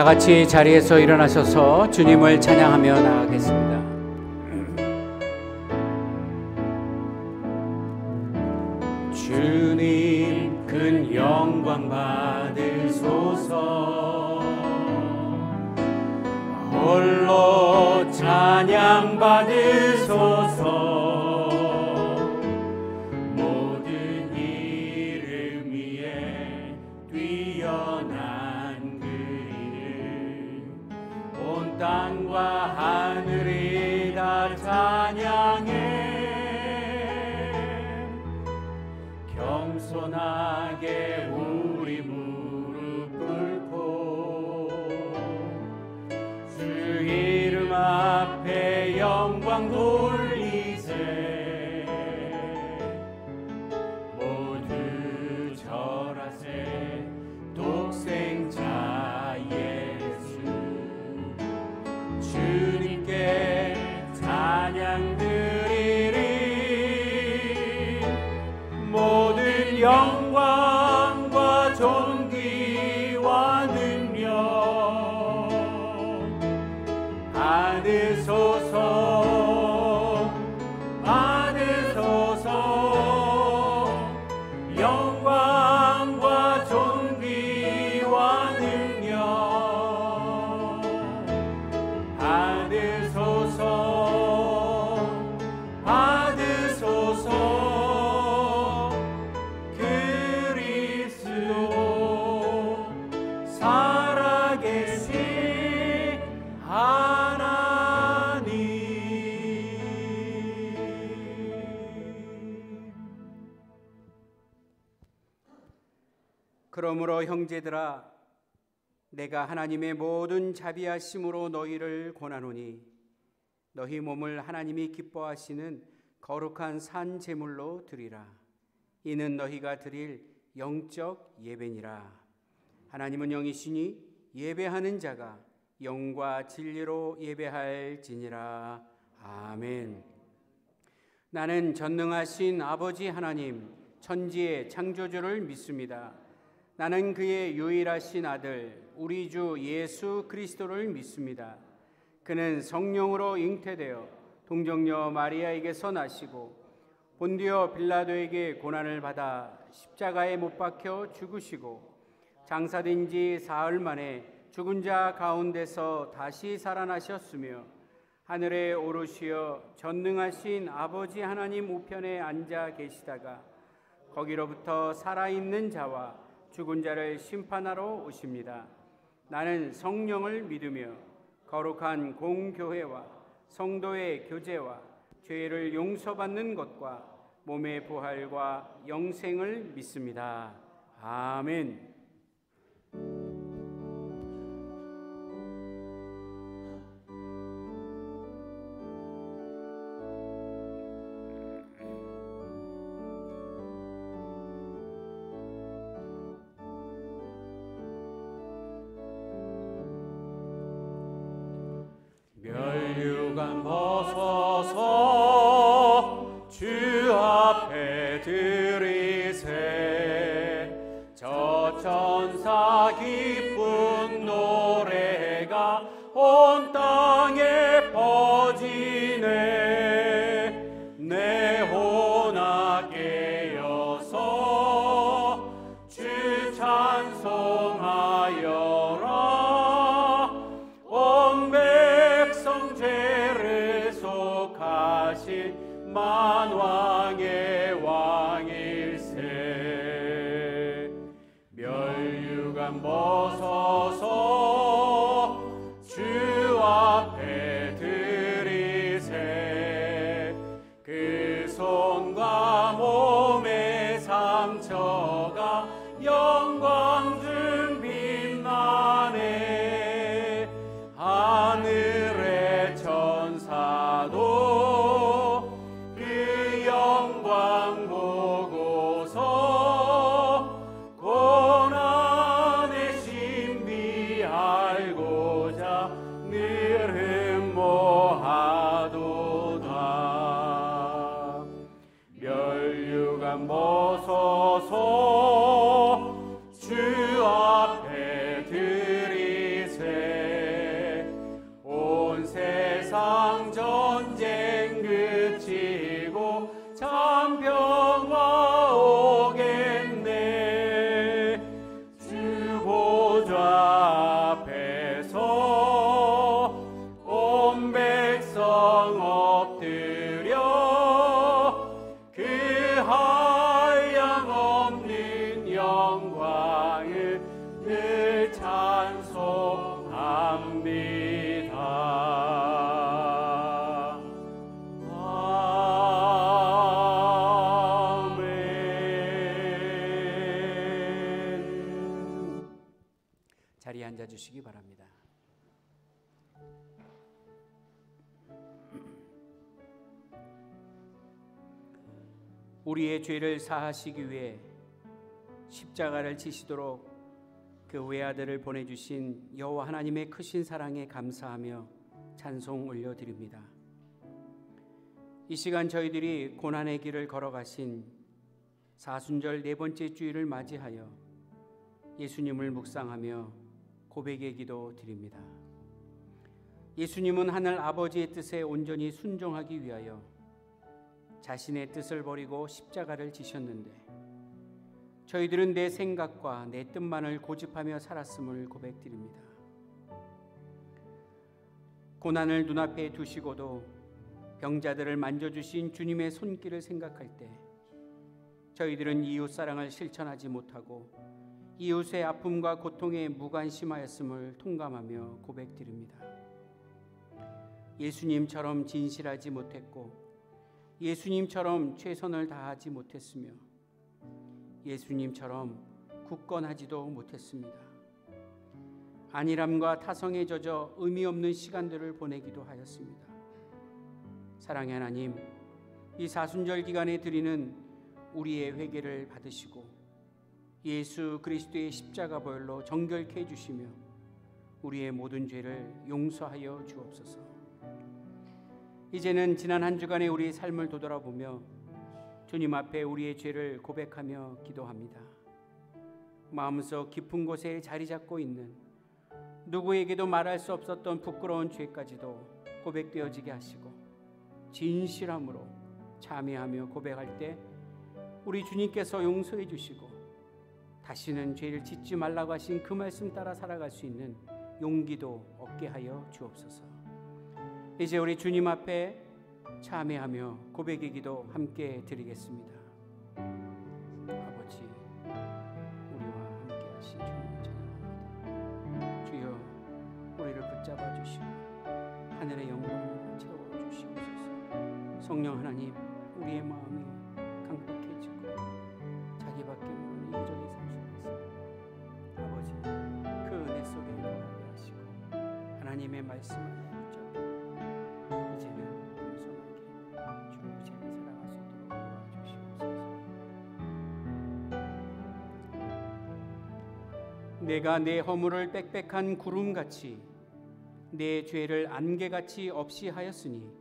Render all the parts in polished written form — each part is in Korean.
다 같이 자리에서 일어나셔서 주님을 찬양하며 나아가겠습니다. 주님 큰 영광 받으소서. 홀로 찬양 받으소서. 모든 이름 위에 뛰어난 그 이름, 온 땅과 하늘이 다 찬양해. 겸손하게 우리 무릎 꿇고 주 이름 앞에 영광 돌리세. 모두 절하세. 독생자 예수 주님께 찬양 드리리. 모든 영광과 존귀와 능력 받으소서. 받으소서. 영광과 존귀와 능력 받으소서. 받으소서. 그러므로 형제들아, 내가 하나님의 모든 자비하심으로 너희를 권하노니 너희 몸을 하나님이 기뻐하시는 거룩한 산 제물로 드리라. 이는 너희가 드릴 영적 예배니라. 하나님은 영이시니 예배하는 자가 영과 진리로 예배할지니라. 아멘. 나는 전능하신 아버지 하나님, 천지의 창조주를 믿습니다. 나는 그의 유일하신 아들 우리 주 예수 그리스도를 믿습니다. 그는 성령으로 잉태되어 동정녀 마리아에게서 나시고 본디오 빌라도에게 고난을 받아 십자가에 못 박혀 죽으시고 장사된 지 사흘 만에 죽은 자 가운데서 다시 살아나셨으며 하늘에 오르시어 전능하신 아버지 하나님 우편에 앉아 계시다가 거기로부터 살아있는 자와 죽은 자를 심판하러 오십니다. 나는 성령을 믿으며 거룩한 공교회와 성도의 교제와 죄를 용서받는 것과 몸의 부활과 영생을 믿습니다. 아멘. 멸류관 벗어서 주 앞에 드리세. 저 천사 기쁜 노래가 온 땅에 퍼지네. 내 혼아 깨어서 주 찬송하여라. 만왕의 왕일세. 멸류관 벗어서 주 앞에 드리세. 그 손과 몸의 상처가 영광 중 빛나네. 하늘의 천사도 보고서 고난의 신비 앉아주시기 바랍니다. 우리의 죄를 사하시기 위해 십자가를 지시도록 그 외아들을 보내주신 여호와 하나님의 크신 사랑에 감사하며 찬송 올려드립니다. 이 시간 저희들이 고난의 길을 걸어가신 사순절 네 번째 주일을 맞이하여 예수님을 묵상하며 고백의 기도 드립니다. 예수님은 하늘 아버지의 뜻에 온전히 순종하기 위하여 자신의 뜻을 버리고 십자가를 지셨는데 저희들은 내 생각과 내 뜻만을 고집하며 살았음을 고백드립니다. 고난을 눈앞에 두시고도 병자들을 만져주신 주님의 손길을 생각할 때 저희들은 이웃사랑을 실천하지 못하고 이웃의 아픔과 고통에 무관심하였음을 통감하며 고백드립니다. 예수님처럼 진실하지 못했고 예수님처럼 최선을 다하지 못했으며 예수님처럼 굳건하지도 못했습니다. 안일함과 타성에 젖어 의미 없는 시간들을 보내기도 하였습니다. 사랑의 하나님, 이 사순절 기간에 드리는 우리의 회개를 받으시고 예수 그리스도의 십자가 보혈로 정결케 해주시며 우리의 모든 죄를 용서하여 주옵소서. 이제는 지난 한 주간의 우리의 삶을 되돌아보며 주님 앞에 우리의 죄를 고백하며 기도합니다. 마음속 깊은 곳에 자리 잡고 있는 누구에게도 말할 수 없었던 부끄러운 죄까지도 고백되어지게 하시고 진실함으로 참회하며 고백할 때 우리 주님께서 용서해 주시고 다시는 죄를 짓지 말라고 하신 그 말씀 따라 살아갈 수 있는 용기도 얻게 하여 주옵소서. 이제 우리 주님 앞에 참회하며 고백의 기도 함께 드리겠습니다. 아버지, 우리와 함께 하신 주님을 찬양합니다. 주여, 우리를 붙잡아 주시고 하늘의 영광으로 채워주시옵소서. 성령 하나님, 우리의 마음이 강팍해지고 자기밖에 모르는 이기적인 삶 속에서 아버지 그 은혜 속에 거하게 하시고 하나님의 말씀 안에 붙잡고 이제는 겸손하게 주 제를 살아갈 수 있도록 도와주시옵소서. 내가 내 허물을 빽빽한 구름같이 내 죄를 안개같이 없이 하였으니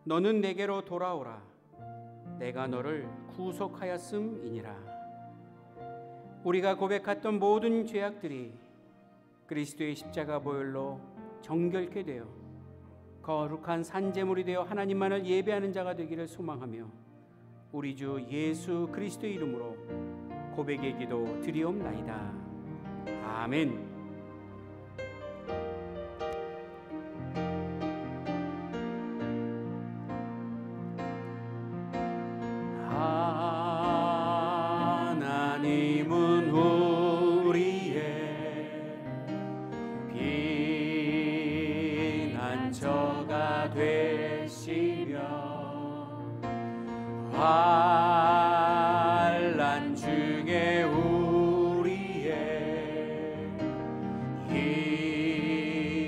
너는 내게로 돌아오라. 내가 너를 구속하였음이니라. 우리가 고백했던 모든 죄악들이 그리스도의 십자가 보혈로 정결케 되어 거룩한 산제물이 되어 하나님만을 예배하는 자가 되기를 소망하며 우리 주 예수 그리스도의 이름으로 고백의 기도 드리옵나이다. 아멘. 하나님은 우리의 피난처가 되시며 환난 중에 우리의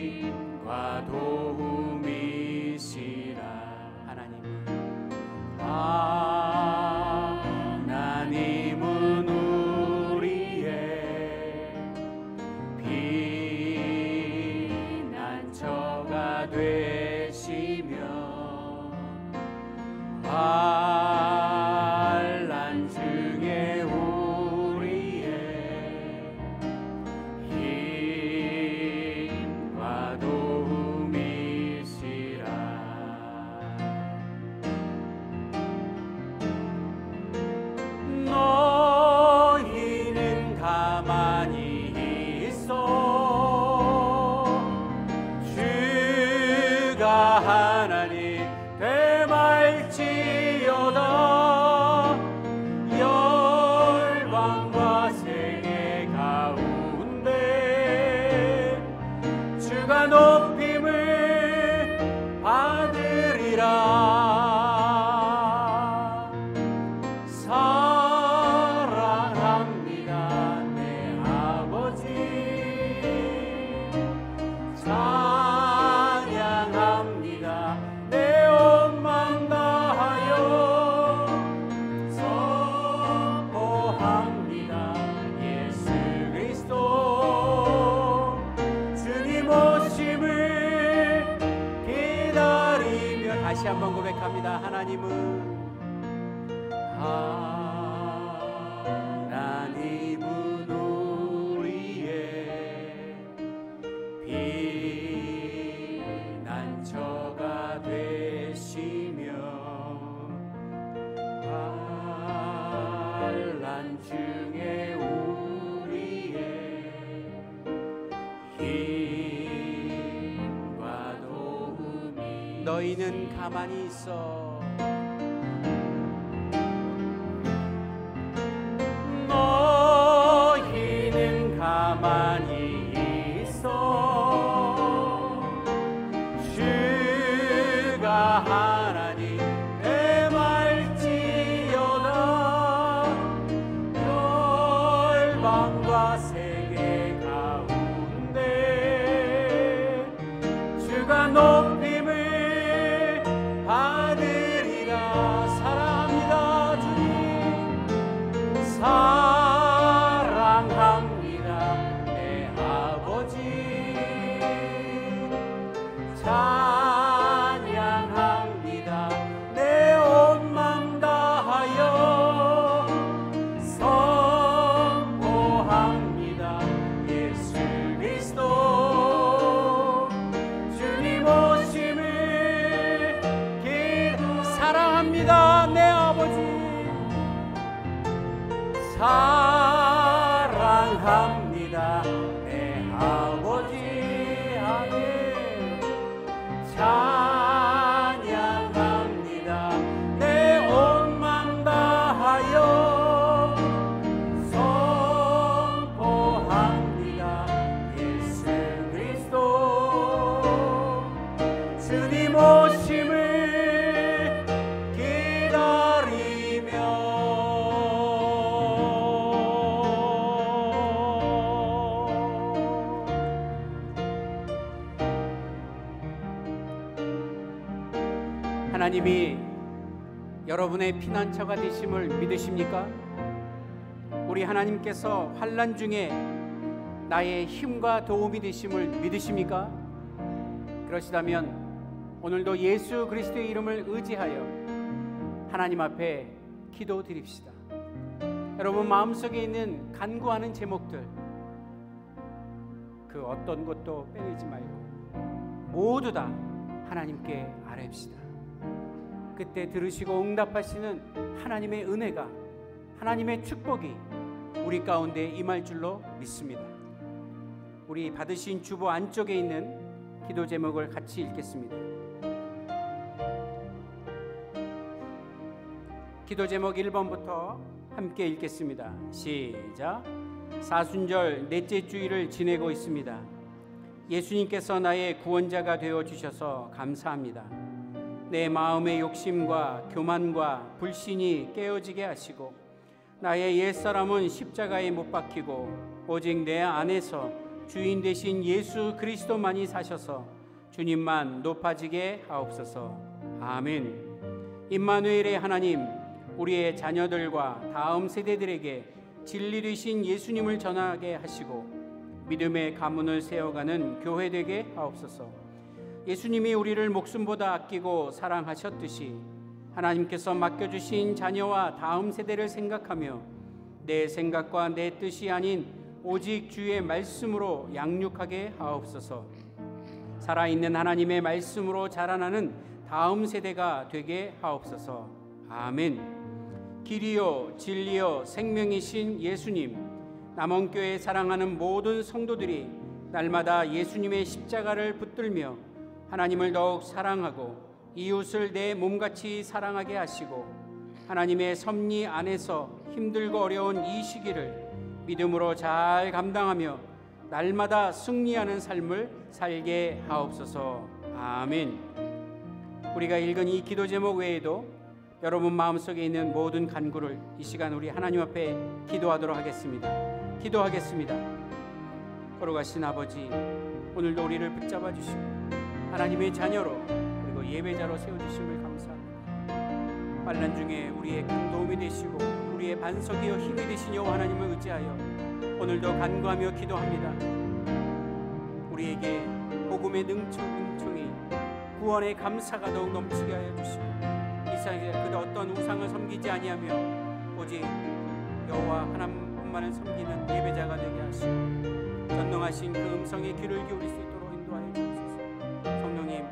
힘과 도움이시라. 하나님은 우리의 피난처가 되시며 하나님은 우리의 피난처가 되시며 환난 중에 우리의 힘과 도움이. 너희는 가만히 있어. 너희는 가만히 있어. 주가 하나님 대말지어다. 열방과 세계 가운데 주가 높임을 받으리라. 사랑합니다 주님. 사랑합니다 내 아버지. 찬양합니다 내 온 맘 다하여. 선포합니다 예수 그리스도 주님 오심을 사랑합니다 내 아버지. 사랑합니다 내 아버지. 아멘. 찬양합니다 내 온 맘 다하여. 선포합니다 예수 그리스도 주님 오심을 기다리며. 하나님이 여러분의 피난처가 되심을 믿으십니까? 우리 하나님께서 환난 중에 나의 힘과 도움이 되심을 믿으십니까? 그러시다면 오늘도 예수 그리스도의 이름을 의지하여 하나님 앞에 기도드립시다. 여러분 마음속에 있는 간구하는 제목들 그 어떤 것도 빼내지 말고 모두 다 하나님께 아뢰읍시다. 그때 들으시고 응답하시는 하나님의 은혜가, 하나님의 축복이 우리 가운데 임할 줄로 믿습니다. 우리 받으신 주보 안쪽에 있는 기도 제목을 같이 읽겠습니다. 기도 제목 1번부터 함께 읽겠습니다. 시작. 사순절 넷째 주일을 지내고 있습니다. 예수님께서 나의 구원자가 되어주셔서 감사합니다. 내 마음의 욕심과 교만과 불신이 깨어지게 하시고 나의 옛사람은 십자가에 못 박히고 오직 내 안에서 주인 되신 예수 그리스도만이 사셔서 주님만 높아지게 하옵소서. 아멘. 임마누엘의 하나님, 우리의 자녀들과 다음 세대들에게 진리 되신 예수님을 전하게 하시고 믿음의 가문을 세워가는 교회 되게 하옵소서. 예수님이 우리를 목숨보다 아끼고 사랑하셨듯이 하나님께서 맡겨주신 자녀와 다음 세대를 생각하며 내 생각과 내 뜻이 아닌 오직 주의 말씀으로 양육하게 하옵소서. 살아있는 하나님의 말씀으로 자라나는 다음 세대가 되게 하옵소서. 아멘. 길이요 진리요 생명이신 예수님, 남원교회 사랑하는 모든 성도들이 날마다 예수님의 십자가를 붙들며 하나님을 더욱 사랑하고 이웃을 내 몸같이 사랑하게 하시고 하나님의 섭리 안에서 힘들고 어려운 이 시기를 믿음으로 잘 감당하며 날마다 승리하는 삶을 살게 하옵소서. 아멘. 우리가 읽은 이 기도 제목 외에도 여러분 마음속에 있는 모든 간구를 이 시간 우리 하나님 앞에 기도하도록 하겠습니다. 기도하겠습니다. 걸어가신 아버지, 오늘도 우리를 붙잡아 주시고 하나님의 자녀로 그리고 예배자로 세워주심을 감사합니다. 환난 중에 우리의 큰 도움이 되시고 우리의 반석이요 힘이 되신 여호와 하나님을 의지하여 오늘도 간구하며 기도합니다. 우리에게 복음의 능총이 구원의 감사가 더욱 넘치게 하여 주시고 이 세상에 그 어떤 우상을 섬기지 아니하며 오직 여호와 하나님만을 섬기는 예배자가 되게 하시고 전능하신 그 음성에 귀를 기울일 수 있도록 인도하여 주옵소서. 성령님,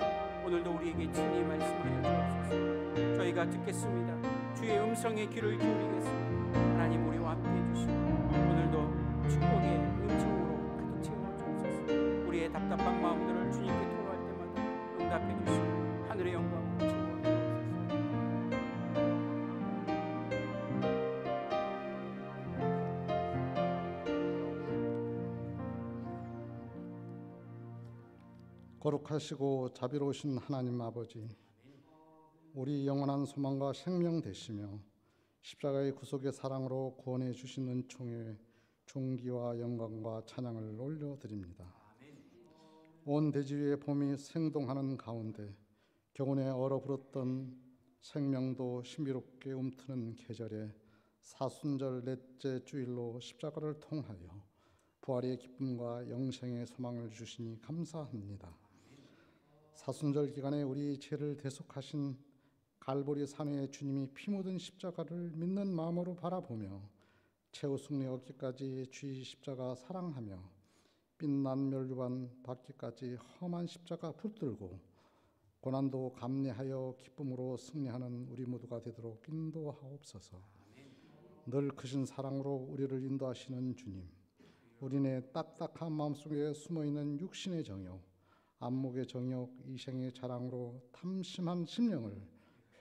오늘도 우리에게 친히 말씀하여 주옵소서. 저희가 듣겠습니다. 주의 음성에 귀를 기울이겠습니다. 하나님, 우리와 함께 해주시고 오늘도 축복의 은총으로 가득 채워주옵소서. 우리의 답답한 마음들을 주님께 토로할 때마다 응답해 주시고 하늘의 영광으로 채워주옵소서. 거룩하시고 자비로우신 하나님 아버지, 우리 영원한 소망과 생명 되시며 십자가의 구속의 사랑으로 구원해 주신 은총에 존귀와 영광과 찬양을 올려드립니다. 온 대지 위에 봄이 생동하는 가운데 경운에 얼어붙었던 생명도 신비롭게 움트는 계절에 사순절 넷째 주일로 십자가를 통하여 부활의 기쁨과 영생의 소망을 주시니 감사합니다. 사순절 기간에 우리 죄를 대속하신 갈보리 산의 주님이 피 묻은 십자가를 믿는 마음으로 바라보며 최후 승리 얻기까지 주의 십자가 사랑하며 빛난 멸류관 받기까지 험한 십자가 붙들고 고난도 감내하여 기쁨으로 승리하는 우리 모두가 되도록 인도하옵소서. 늘 크신 사랑으로 우리를 인도하시는 주님, 우리네 딱딱한 마음속에 숨어있는 육신의 정욕, 안목의 정욕, 이생의 자랑으로 탐심한 심령을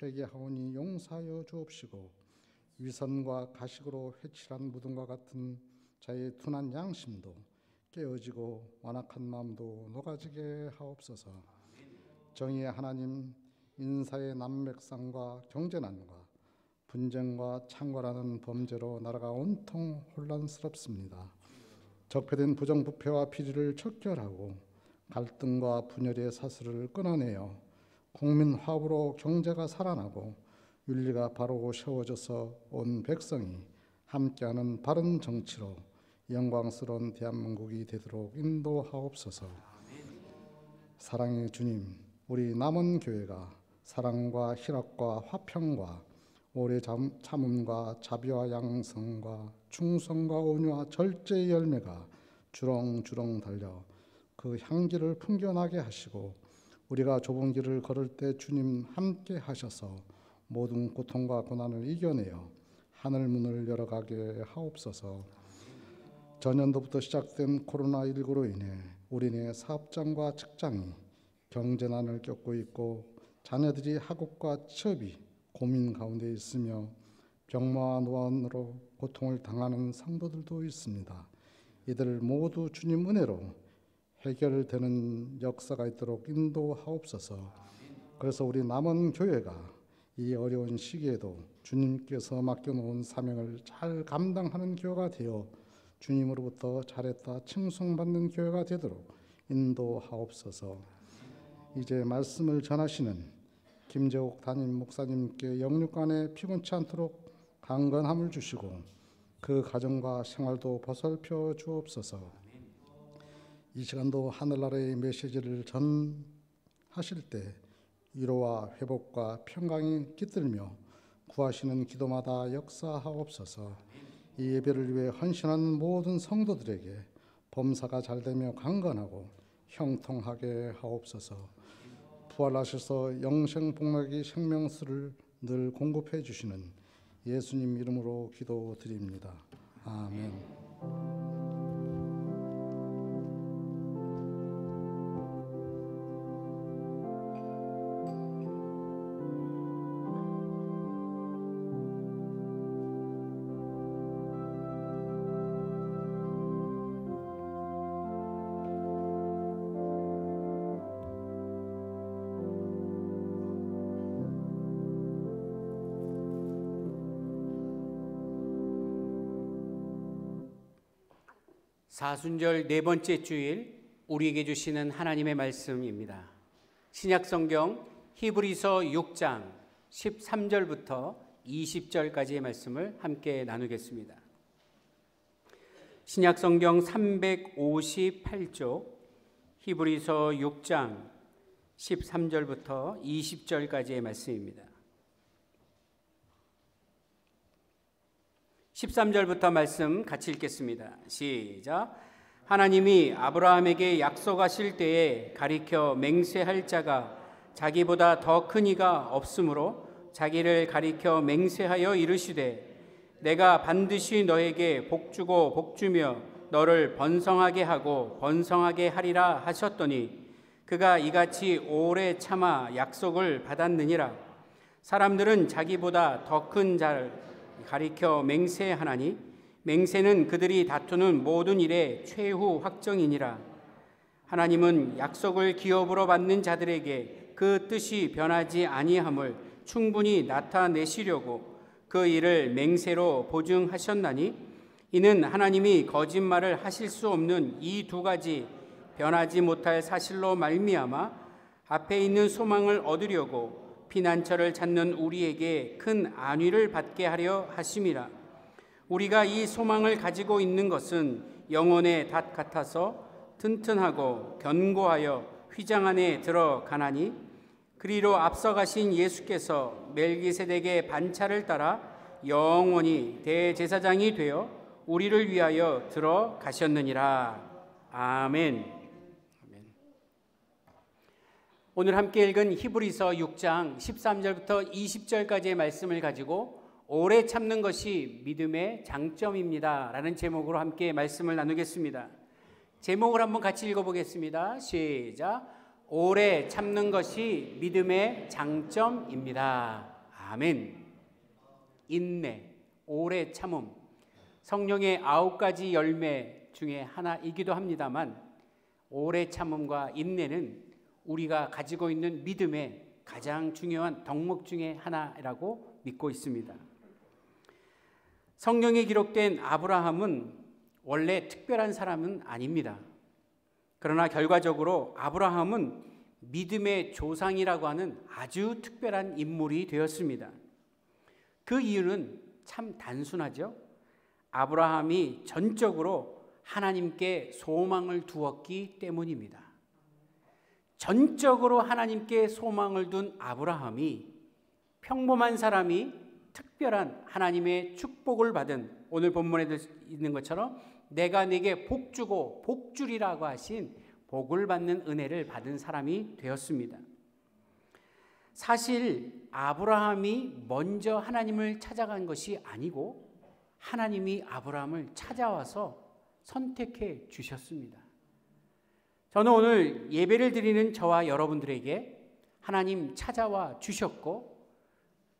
회개하오니 용서하여 주옵시고 위선과 가식으로 회칠한 무덤과 같은 자의 둔한 양심도 깨어지고 완악한 마음도 녹아지게 하옵소서. 정의의 하나님, 인사의 난맥상과 경제난과 분쟁과 창궐하는 범죄로 나라가 온통 혼란스럽습니다. 적폐된 부정부패와 비리를 척결하고 갈등과 분열의 사슬을 끊어내어 국민 화합으로 경제가 살아나고 윤리가 바로 세워져서 온 백성이 함께하는 바른 정치로 영광스러운 대한민국이 되도록 인도하옵소서. 사랑의 주님, 우리 남은 교회가 사랑과 희락과 화평과 오래 참음과 자비와 양성과 충성과 온유와 절제의 열매가 주렁주렁 달려 그 향기를 풍겨나게 하시고 우리가 좁은 길을 걸을 때 주님 함께 하셔서 모든 고통과 고난을 이겨내어 하늘 문을 열어가게 하옵소서. 전년도부터 시작된 코로나19로 인해 우리네 사업장과 직장이 경제난을 겪고 있고 자녀들이 학업과 취업이 고민 가운데 있으며 병마와 노안으로 고통을 당하는 성도들도 있습니다. 이들 모두 주님 은혜로 해결되는 역사가 있도록 인도하옵소서. 그래서 우리 남은 교회가 이 어려운 시기에도 주님께서 맡겨놓은 사명을 잘 감당하는 교회가 되어 주님으로부터 잘했다 칭송받는 교회가 되도록 인도하옵소서. 이제 말씀을 전하시는 김재옥 담임 목사님께 영육간에 피곤치 않도록 강건함을 주시고 그 가정과 생활도 보살펴 주옵소서. 이 시간도 하늘나라의 메시지를 전하실 때 위로와 회복과 평강이 깃들며 구하시는 기도마다 역사하옵소서. 이 예배를 위해 헌신하는 모든 성도들에게 범사가 잘되며 강건하고 형통하게 하옵소서. 부활하셔서 영생복락의 생명수를 늘 공급해 주시는 예수님 이름으로 기도드립니다. 아멘. 사순절 네 번째 주일 우리에게 주시는 하나님의 말씀입니다. 신약성경 히브리서 6장 13절부터 20절까지의 말씀을 함께 나누겠습니다. 신약성경 358쪽 히브리서 6장 13절부터 20절까지의 말씀입니다. 13절부터 말씀 같이 읽겠습니다. 시작. 하나님이 아브라함에게 약속하실 때에 가리켜 맹세할 자가 자기보다 더 큰 이가 없으므로 자기를 가리켜 맹세하여 이르시되 내가 반드시 너에게 복주고 복주며 너를 번성하게 하고 번성하게 하리라 하셨더니 그가 이같이 오래 참아 약속을 받았느니라. 사람들은 자기보다 더 큰 자를 가리켜 맹세하나니 맹세는 그들이 다투는 모든 일의 최후 확정이니라. 하나님은 약속을 기업으로 받는 자들에게 그 뜻이 변하지 아니함을 충분히 나타내시려고 그 일을 맹세로 보증하셨나니 이는 하나님이 거짓말을 하실 수 없는 이 두 가지 변하지 못할 사실로 말미암아 앞에 있는 소망을 얻으려고 피난처를 찾는 우리에게 큰 안위를 받게 하려 하심이라. 우리가 이 소망을 가지고 있는 것은 영혼의 닷 같아서 튼튼하고 견고하여 휘장 안에 들어가나니 그리로 앞서가신 예수께서 멜기세덱의 반차를 따라 영원히 대제사장이 되어 우리를 위하여 들어가셨느니라. 아멘. 오늘 함께 읽은 히브리서 6장 13절부터 20절까지의 말씀을 가지고 오래 참는 것이 믿음의 장점입니다 라는 제목으로 함께 말씀을 나누겠습니다. 제목을 한번 같이 읽어보겠습니다. 시작. 오래 참는 것이 믿음의 장점입니다. 아멘. 인내, 오래 참음, 성령의 9가지 열매 중에 하나이기도 합니다만 오래 참음과 인내는 우리가 가지고 있는 믿음의 가장 중요한 덕목 중에 하나라고 믿고 있습니다. 성경에 기록된 아브라함은 원래 특별한 사람은 아닙니다. 그러나 결과적으로 아브라함은 믿음의 조상이라고 하는 아주 특별한 인물이 되었습니다. 그 이유는 참 단순하죠. 아브라함이 전적으로 하나님께 소망을 두었기 때문입니다. 전적으로 하나님께 소망을 둔 아브라함이 평범한 사람이 특별한 하나님의 축복을 받은 오늘 본문에 있는 것처럼 내가 네게 복주고 복주리라고 하신 복을 받는 은혜를 받은 사람이 되었습니다. 사실 아브라함이 먼저 하나님을 찾아간 것이 아니고 하나님이 아브라함을 찾아와서 선택해 주셨습니다. 저는 오늘 예배를 드리는 저와 여러분들에게 하나님 찾아와 주셨고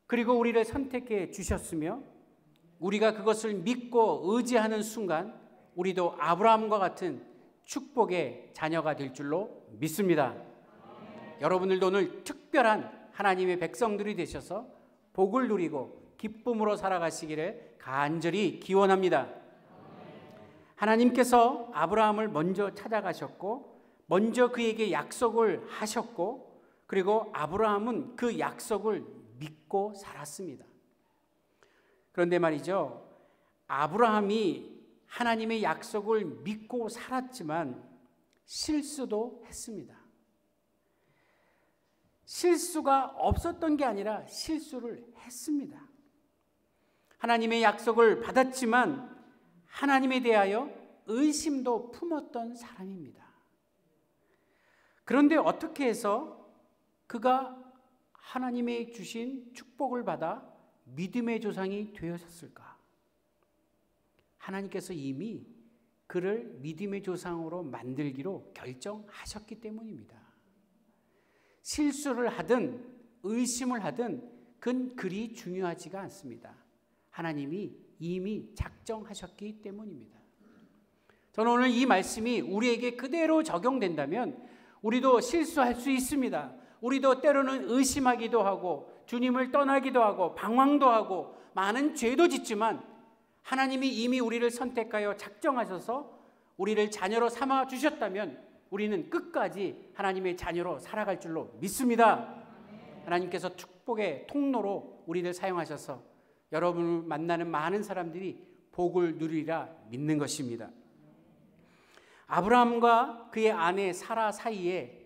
그리고 우리를 선택해 주셨으며 우리가 그것을 믿고 의지하는 순간 우리도 아브라함과 같은 축복의 자녀가 될 줄로 믿습니다. 여러분들도 오늘 특별한 하나님의 백성들이 되셔서 복을 누리고 기쁨으로 살아가시기를 간절히 기원합니다. 하나님께서 아브라함을 먼저 찾아가셨고 먼저 그에게 약속을 하셨고 그리고 아브라함은 그 약속을 믿고 살았습니다. 그런데 말이죠. 아브라함이 하나님의 약속을 믿고 살았지만 실수도 했습니다. 실수가 없었던 게 아니라 실수를 했습니다. 하나님의 약속을 받았지만 하나님에 대하여 의심도 품었던 사람입니다. 그런데 어떻게 해서 그가 하나님의 주신 축복을 받아 믿음의 조상이 되었을까? 하나님께서 이미 그를 믿음의 조상으로 만들기로 결정하셨기 때문입니다. 실수를 하든 의심을 하든 그건 그리 중요하지가 않습니다. 하나님이 이미 작정하셨기 때문입니다. 저는 오늘 이 말씀이 우리에게 그대로 적용된다면 우리도 실수할 수 있습니다. 우리도 때로는 의심하기도 하고 주님을 떠나기도 하고 방황도 하고 많은 죄도 짓지만 하나님이 이미 우리를 선택하여 작정하셔서 우리를 자녀로 삼아 주셨다면 우리는 끝까지 하나님의 자녀로 살아갈 줄로 믿습니다. 하나님께서 축복의 통로로 우리를 사용하셔서 여러분을 만나는 많은 사람들이 복을 누리리라 믿는 것입니다. 아브라함과 그의 아내 사라 사이에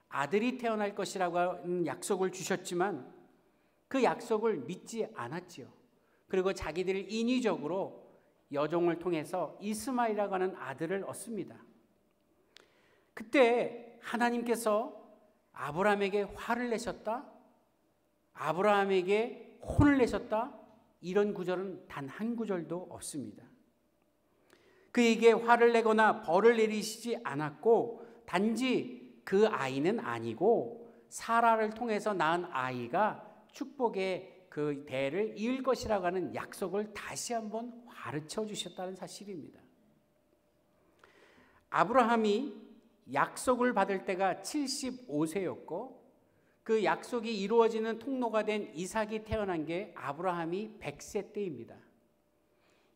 아들이 태어날 것이라고 하는 약속을 주셨지만 그 약속을 믿지 않았지요. 그리고 자기들 인위적으로 여종을 통해서 이스마엘이라고 하는 아들을 얻습니다. 그때 하나님께서 아브라함에게 화를 내셨다? 아브라함에게 혼을 내셨다? 이런 구절은 단 한 구절도 없습니다. 그에게 화를 내거나 벌을 내리시지 않았고, 단지 그 아이는 아니고 사라를 통해서 낳은 아이가 축복의 그 대를 이을 것이라고 하는 약속을 다시 한번 가르쳐 주셨다는 사실입니다. 아브라함이 약속을 받을 때가 75세였고 그 약속이 이루어지는 통로가 된 이삭이 태어난 게 아브라함이 100세 때입니다.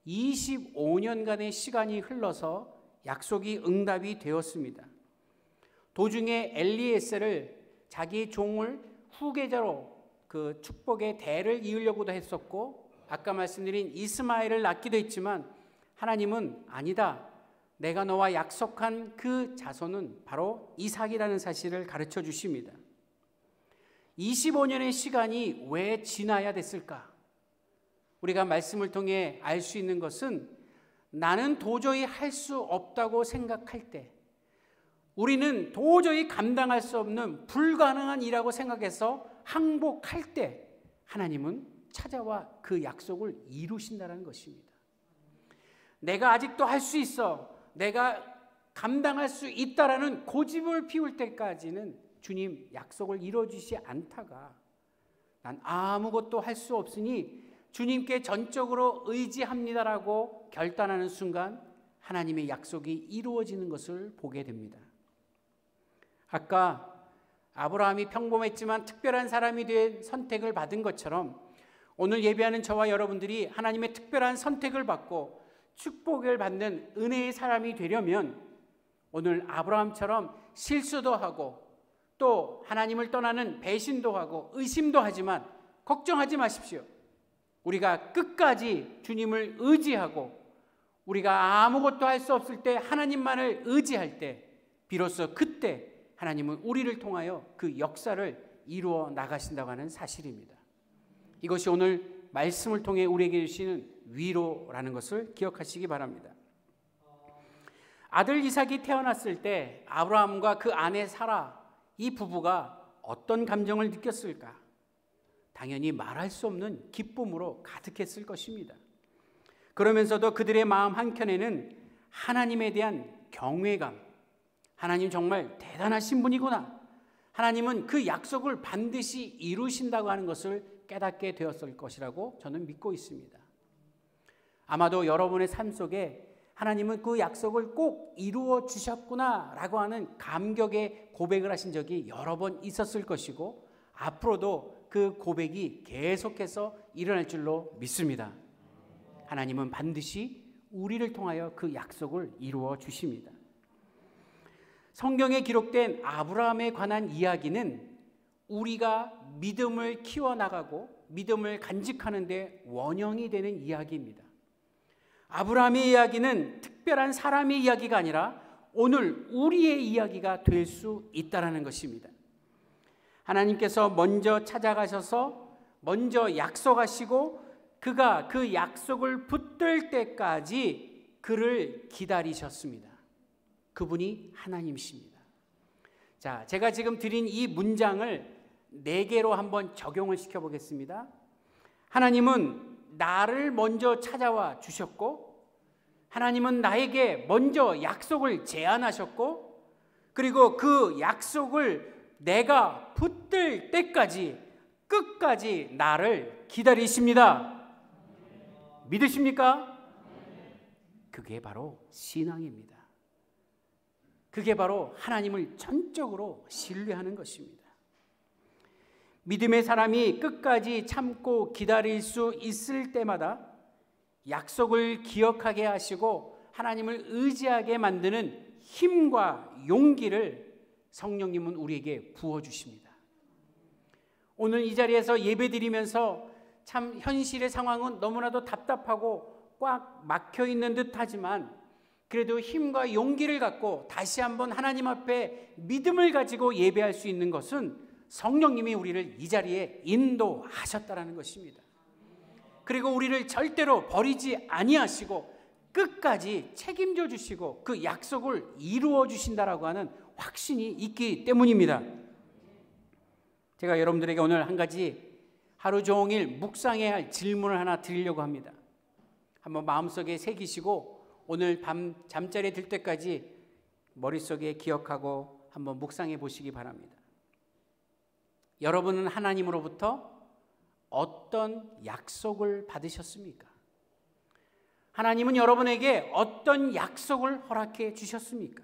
25년간의 시간이 흘러서 약속이 응답이 되었습니다. 도중에 엘리에셀을 자기 종을 후계자로 그 축복의 대를 이으려고도 했었고, 아까 말씀드린 이스마엘을 낳기도 했지만 하나님은 아니다, 내가 너와 약속한 그 자손은 바로 이삭이라는 사실을 가르쳐 주십니다. 25년의 시간이 왜 지나야 됐을까? 우리가 말씀을 통해 알 수 있는 것은, 나는 도저히 할 수 없다고 생각할 때, 우리는 도저히 감당할 수 없는 불가능한 일이라고 생각해서 항복할 때 하나님은 찾아와 그 약속을 이루신다는 것입니다. 내가 아직도 할 수 있어, 내가 감당할 수 있다라는 고집을 피울 때까지는 주님 약속을 이루어주시지 않다가, 난 아무것도 할 수 없으니 주님께 전적으로 의지합니다라고 결단하는 순간 하나님의 약속이 이루어지는 것을 보게 됩니다. 아까 아브라함이 평범했지만 특별한 사람이 된 선택을 받은 것처럼 오늘 예배하는 저와 여러분들이 하나님의 특별한 선택을 받고 축복을 받는 은혜의 사람이 되려면 오늘 아브라함처럼 실수도 하고 또 하나님을 떠나는 배신도 하고 의심도 하지만 걱정하지 마십시오. 우리가 끝까지 주님을 의지하고 우리가 아무것도 할 수 없을 때 하나님만을 의지할 때 비로소 그때 하나님은 우리를 통하여 그 역사를 이루어 나가신다고 하는 사실입니다. 이것이 오늘 말씀을 통해 우리에게 주시는 위로라는 것을 기억하시기 바랍니다. 아들 이삭이 태어났을 때 아브라함과 그 아내 사라, 이 부부가 어떤 감정을 느꼈을까? 당연히 말할 수 없는 기쁨으로 가득했을 것입니다. 그러면서도 그들의 마음 한켠에는 하나님에 대한 경외감, 하나님 정말 대단하신 분이구나, 하나님은 그 약속을 반드시 이루신다고 하는 것을 깨닫게 되었을 것이라고 저는 믿고 있습니다. 아마도 여러분의 삶 속에 하나님은 그 약속을 꼭 이루어 주셨구나라고 하는 감격의 고백을 하신 적이 여러 번 있었을 것이고 앞으로도 그 고백이 계속해서 일어날 줄로 믿습니다. 하나님은 반드시 우리를 통하여 그 약속을 이루어 주십니다. 성경에 기록된 아브라함에 관한 이야기는 우리가 믿음을 키워나가고 믿음을 간직하는 데 원형이 되는 이야기입니다. 아브라함의 이야기는 특별한 사람의 이야기가 아니라 오늘 우리의 이야기가 될 수 있다는 것입니다. 하나님께서 먼저 찾아가셔서 먼저 약속하시고 그가 그 약속을 붙들 때까지 그를 기다리셨습니다. 그분이 하나님이십니다. 자, 제가 지금 드린 이 문장을 4개로 한번 적용을 시켜보겠습니다. 하나님은 나를 먼저 찾아와 주셨고, 하나님은 나에게 먼저 약속을 제안하셨고, 그리고 그 약속을 내가 붙들 때까지 끝까지 나를 기다리십니다. 믿으십니까? 그게 바로 신앙입니다. 그게 바로 하나님을 전적으로 신뢰하는 것입니다. 믿음의 사람이 끝까지 참고 기다릴 수 있을 때마다 약속을 기억하게 하시고 하나님을 의지하게 만드는 힘과 용기를 성령님은 우리에게 부어주십니다. 오늘 이 자리에서 예배드리면서 참 현실의 상황은 너무나도 답답하고 꽉 막혀있는 듯하지만 그래도 힘과 용기를 갖고 다시 한번 하나님 앞에 믿음을 가지고 예배할 수 있는 것은 성령님이 우리를 이 자리에 인도하셨다는 것입니다. 그리고 우리를 절대로 버리지 아니하시고 끝까지 책임져 주시고 그 약속을 이루어 주신다라고 하는 확신이 있기 때문입니다. 제가 여러분들에게 오늘 한 가지 하루 종일 묵상해야 할 질문을 하나 드리려고 합니다. 한번 마음속에 새기시고 오늘 밤 잠자리에 들 때까지 머릿속에 기억하고 한번 묵상해 보시기 바랍니다. 여러분은 하나님으로부터 어떤 약속을 받으셨습니까? 하나님은 여러분에게 어떤 약속을 허락해 주셨습니까?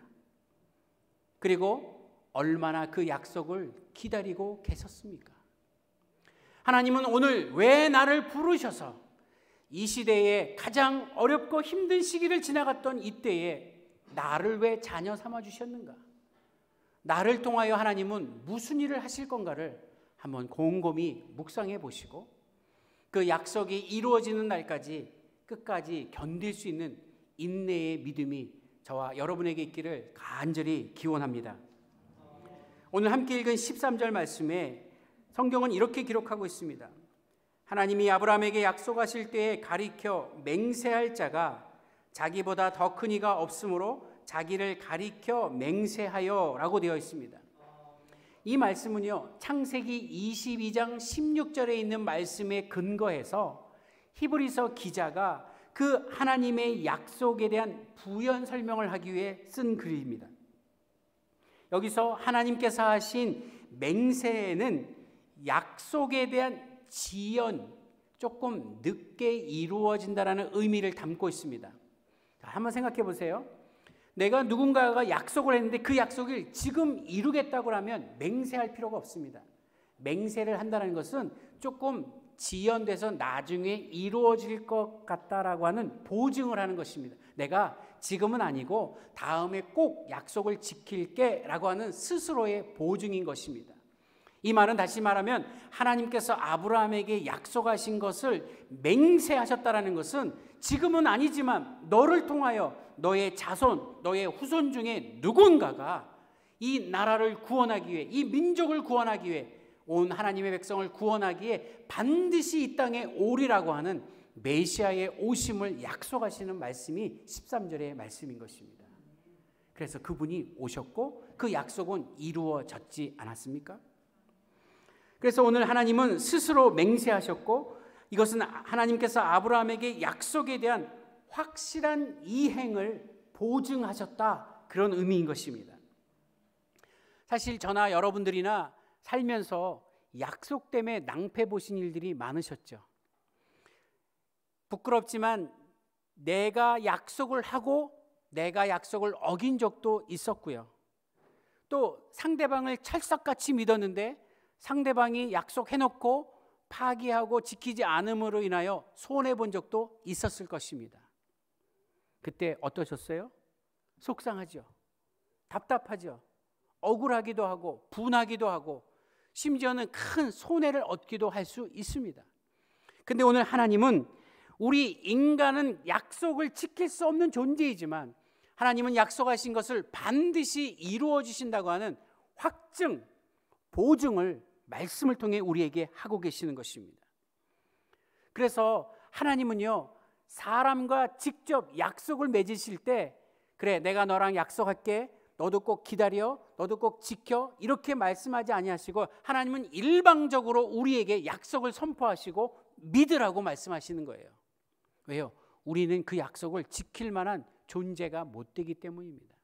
그리고 얼마나 그 약속을 기다리고 계셨습니까? 하나님은 오늘 왜 나를 부르셔서 이 시대에 가장 어렵고 힘든 시기를 지나갔던 이때에 나를 왜 자녀 삼아 주셨는가? 나를 통하여 하나님은 무슨 일을 하실 건가를 한번 곰곰이 묵상해 보시고 그 약속이 이루어지는 날까지 끝까지 견딜 수 있는 인내의 믿음이 저와 여러분에게 있기를 간절히 기원합니다. 오늘 함께 읽은 13절 말씀에 성경은 이렇게 기록하고 있습니다. 하나님이 아브라함에게 약속하실 때에 가리켜 맹세할 자가 자기보다 더 큰 이가 없으므로 자기를 가리켜 맹세하여 라고 되어 있습니다. 이 말씀은요, 창세기 22장 16절에 있는 말씀에 근거해서 히브리서 기자가 그 하나님의 약속에 대한 부연 설명을 하기 위해 쓴 글입니다. 여기서 하나님께서 하신 맹세는 약속에 대한 지연, 조금 늦게 이루어진다라는 의미를 담고 있습니다. 자, 한번 생각해 보세요. 내가 누군가가 약속을 했는데 그 약속을 지금 이루겠다고 하면 맹세할 필요가 없습니다. 맹세를 한다는 것은 조금 지연돼서 나중에 이루어질 것 같다라고 하는 보증을 하는 것입니다. 내가 지금은 아니고 다음에 꼭 약속을 지킬게 라고 하는 스스로의 보증인 것입니다. 이 말은 다시 말하면 하나님께서 아브라함에게 약속하신 것을 맹세하셨다라는 것은 지금은 아니지만 너를 통하여 너의 자손, 너의 후손 중에 누군가가 이 나라를 구원하기 위해, 이 민족을 구원하기 위해, 온 하나님의 백성을 구원하기에 반드시 이 땅에 오리라고 하는 메시아의 오심을 약속하시는 말씀이 13절의 말씀인 것입니다. 그래서 그분이 오셨고 그 약속은 이루어졌지 않았습니까? 그래서 오늘 하나님은 스스로 맹세하셨고 이것은 하나님께서 아브라함에게 약속에 대한 확실한 이행을 보증하셨다, 그런 의미인 것입니다. 사실 저나 여러분들이나 살면서 약속 때문에 낭패 보신 일들이 많으셨죠. 부끄럽지만 내가 약속을 하고 내가 약속을 어긴 적도 있었고요. 또 상대방을 찰떡같이 믿었는데 상대방이 약속해놓고 파기하고 지키지 않음으로 인하여 손해본 적도 있었을 것입니다. 그때 어떠셨어요? 속상하죠. 답답하죠. 억울하기도 하고 분하기도 하고 심지어는 큰 손해를 얻기도 할 수 있습니다. 근데 오늘 하나님은 우리 인간은 약속을 지킬 수 없는 존재이지만 하나님은 약속하신 것을 반드시 이루어 주신다고 하는 확증, 보증을 말씀을 통해 우리에게 하고 계시는 것입니다. 그래서 하나님은요, 사람과 직접 약속을 맺으실 때 그래, 내가 너랑 약속할게, 너도 꼭 기다려, 너도 꼭 지켜, 이렇게 말씀하지 아니하시고 하나님은 일방적으로 우리에게 약속을 선포하시고 믿으라고 말씀하시는 거예요. 왜요? 우리는 그 약속을 지킬 만한 존재가 못 되기 때문입니다.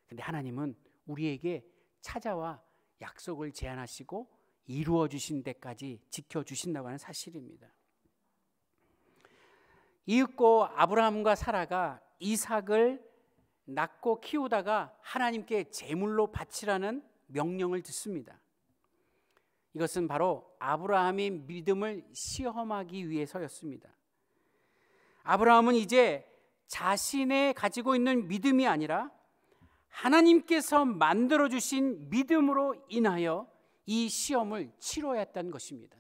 근데 하나님은 우리에게 찾아와 약속을 제안하시고 이루어 주신 데까지 지켜주신다고 하는 사실입니다. 이윽고 아브라함과 사라가 이삭을 낳고 키우다가 하나님께 제물로 바치라는 명령을 듣습니다. 이것은 바로 아브라함의 믿음을 시험하기 위해서였습니다. 아브라함은 이제 자신의 가지고 있는 믿음이 아니라 하나님께서 만들어주신 믿음으로 인하여 이 시험을 치러야 했다는 것입니다.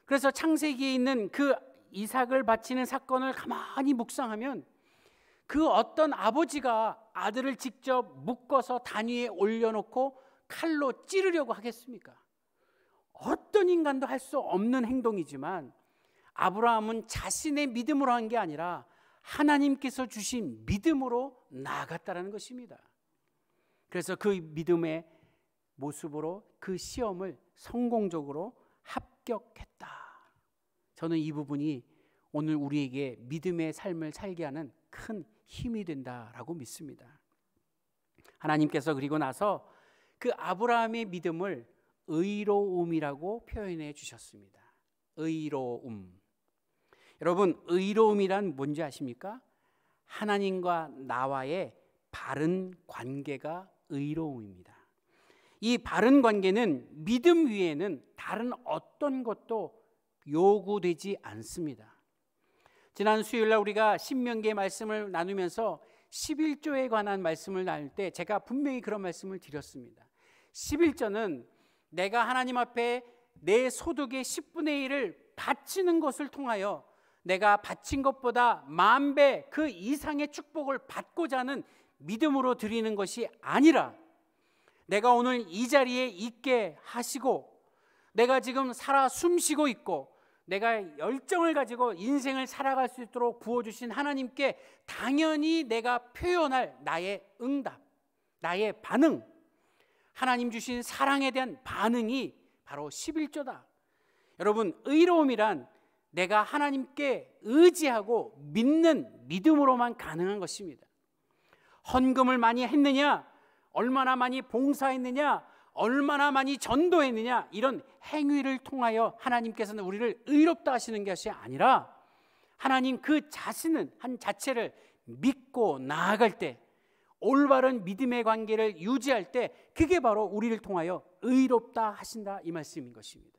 그래서 창세기에 있는 그 이삭을 바치는 사건을 가만히 묵상하면 그 어떤 아버지가 아들을 직접 묶어서 단위에 올려놓고 칼로 찌르려고 하겠습니까? 어떤 인간도 할 수 없는 행동이지만 아브라함은 자신의 믿음으로 한 게 아니라 하나님께서 주신 믿음으로 나아갔다는 것입니다. 그래서 그 믿음의 모습으로 그 시험을 성공적으로 합격했다. 저는 이 부분이 오늘 우리에게 믿음의 삶을 살게 하는 큰 힘이 된다라고 믿습니다. 하나님께서 그리고 나서 그 아브라함의 믿음을 의로움이라고 표현해 주셨습니다. 의로움. 여러분, 의로움이란 뭔지 아십니까? 하나님과 나와의 바른 관계가 의로움입니다. 이 바른 관계는 믿음 위에는 다른 어떤 것도 요구되지 않습니다. 지난 수요일날 우리가 신명기의 말씀을 나누면서 11조에 관한 말씀을 나눌 때 제가 분명히 그런 말씀을 드렸습니다. 11조는 내가 하나님 앞에 내 소득의 10분의 1을 바치는 것을 통하여 내가 바친 것보다 10,000배 그 이상의 축복을 받고자 하는 믿음으로 드리는 것이 아니라 내가 오늘 이 자리에 있게 하시고 내가 지금 살아 숨쉬고 있고 내가 열정을 가지고 인생을 살아갈 수 있도록 부어주신 하나님께 당연히 내가 표현할 나의 응답, 나의 반응, 하나님 주신 사랑에 대한 반응이 바로 11조다. 여러분, 의로움이란 내가 하나님께 의지하고 믿는 믿음으로만 가능한 것입니다. 헌금을 많이 했느냐, 얼마나 많이 봉사했느냐, 얼마나 많이 전도했느냐, 이런 행위를 통하여 하나님께서는 우리를 의롭다 하시는 것이 아니라 하나님 그 자신은 한 자체를 믿고 나아갈 때, 올바른 믿음의 관계를 유지할 때 그게 바로 우리를 통하여 의롭다 하신다, 이 말씀인 것입니다.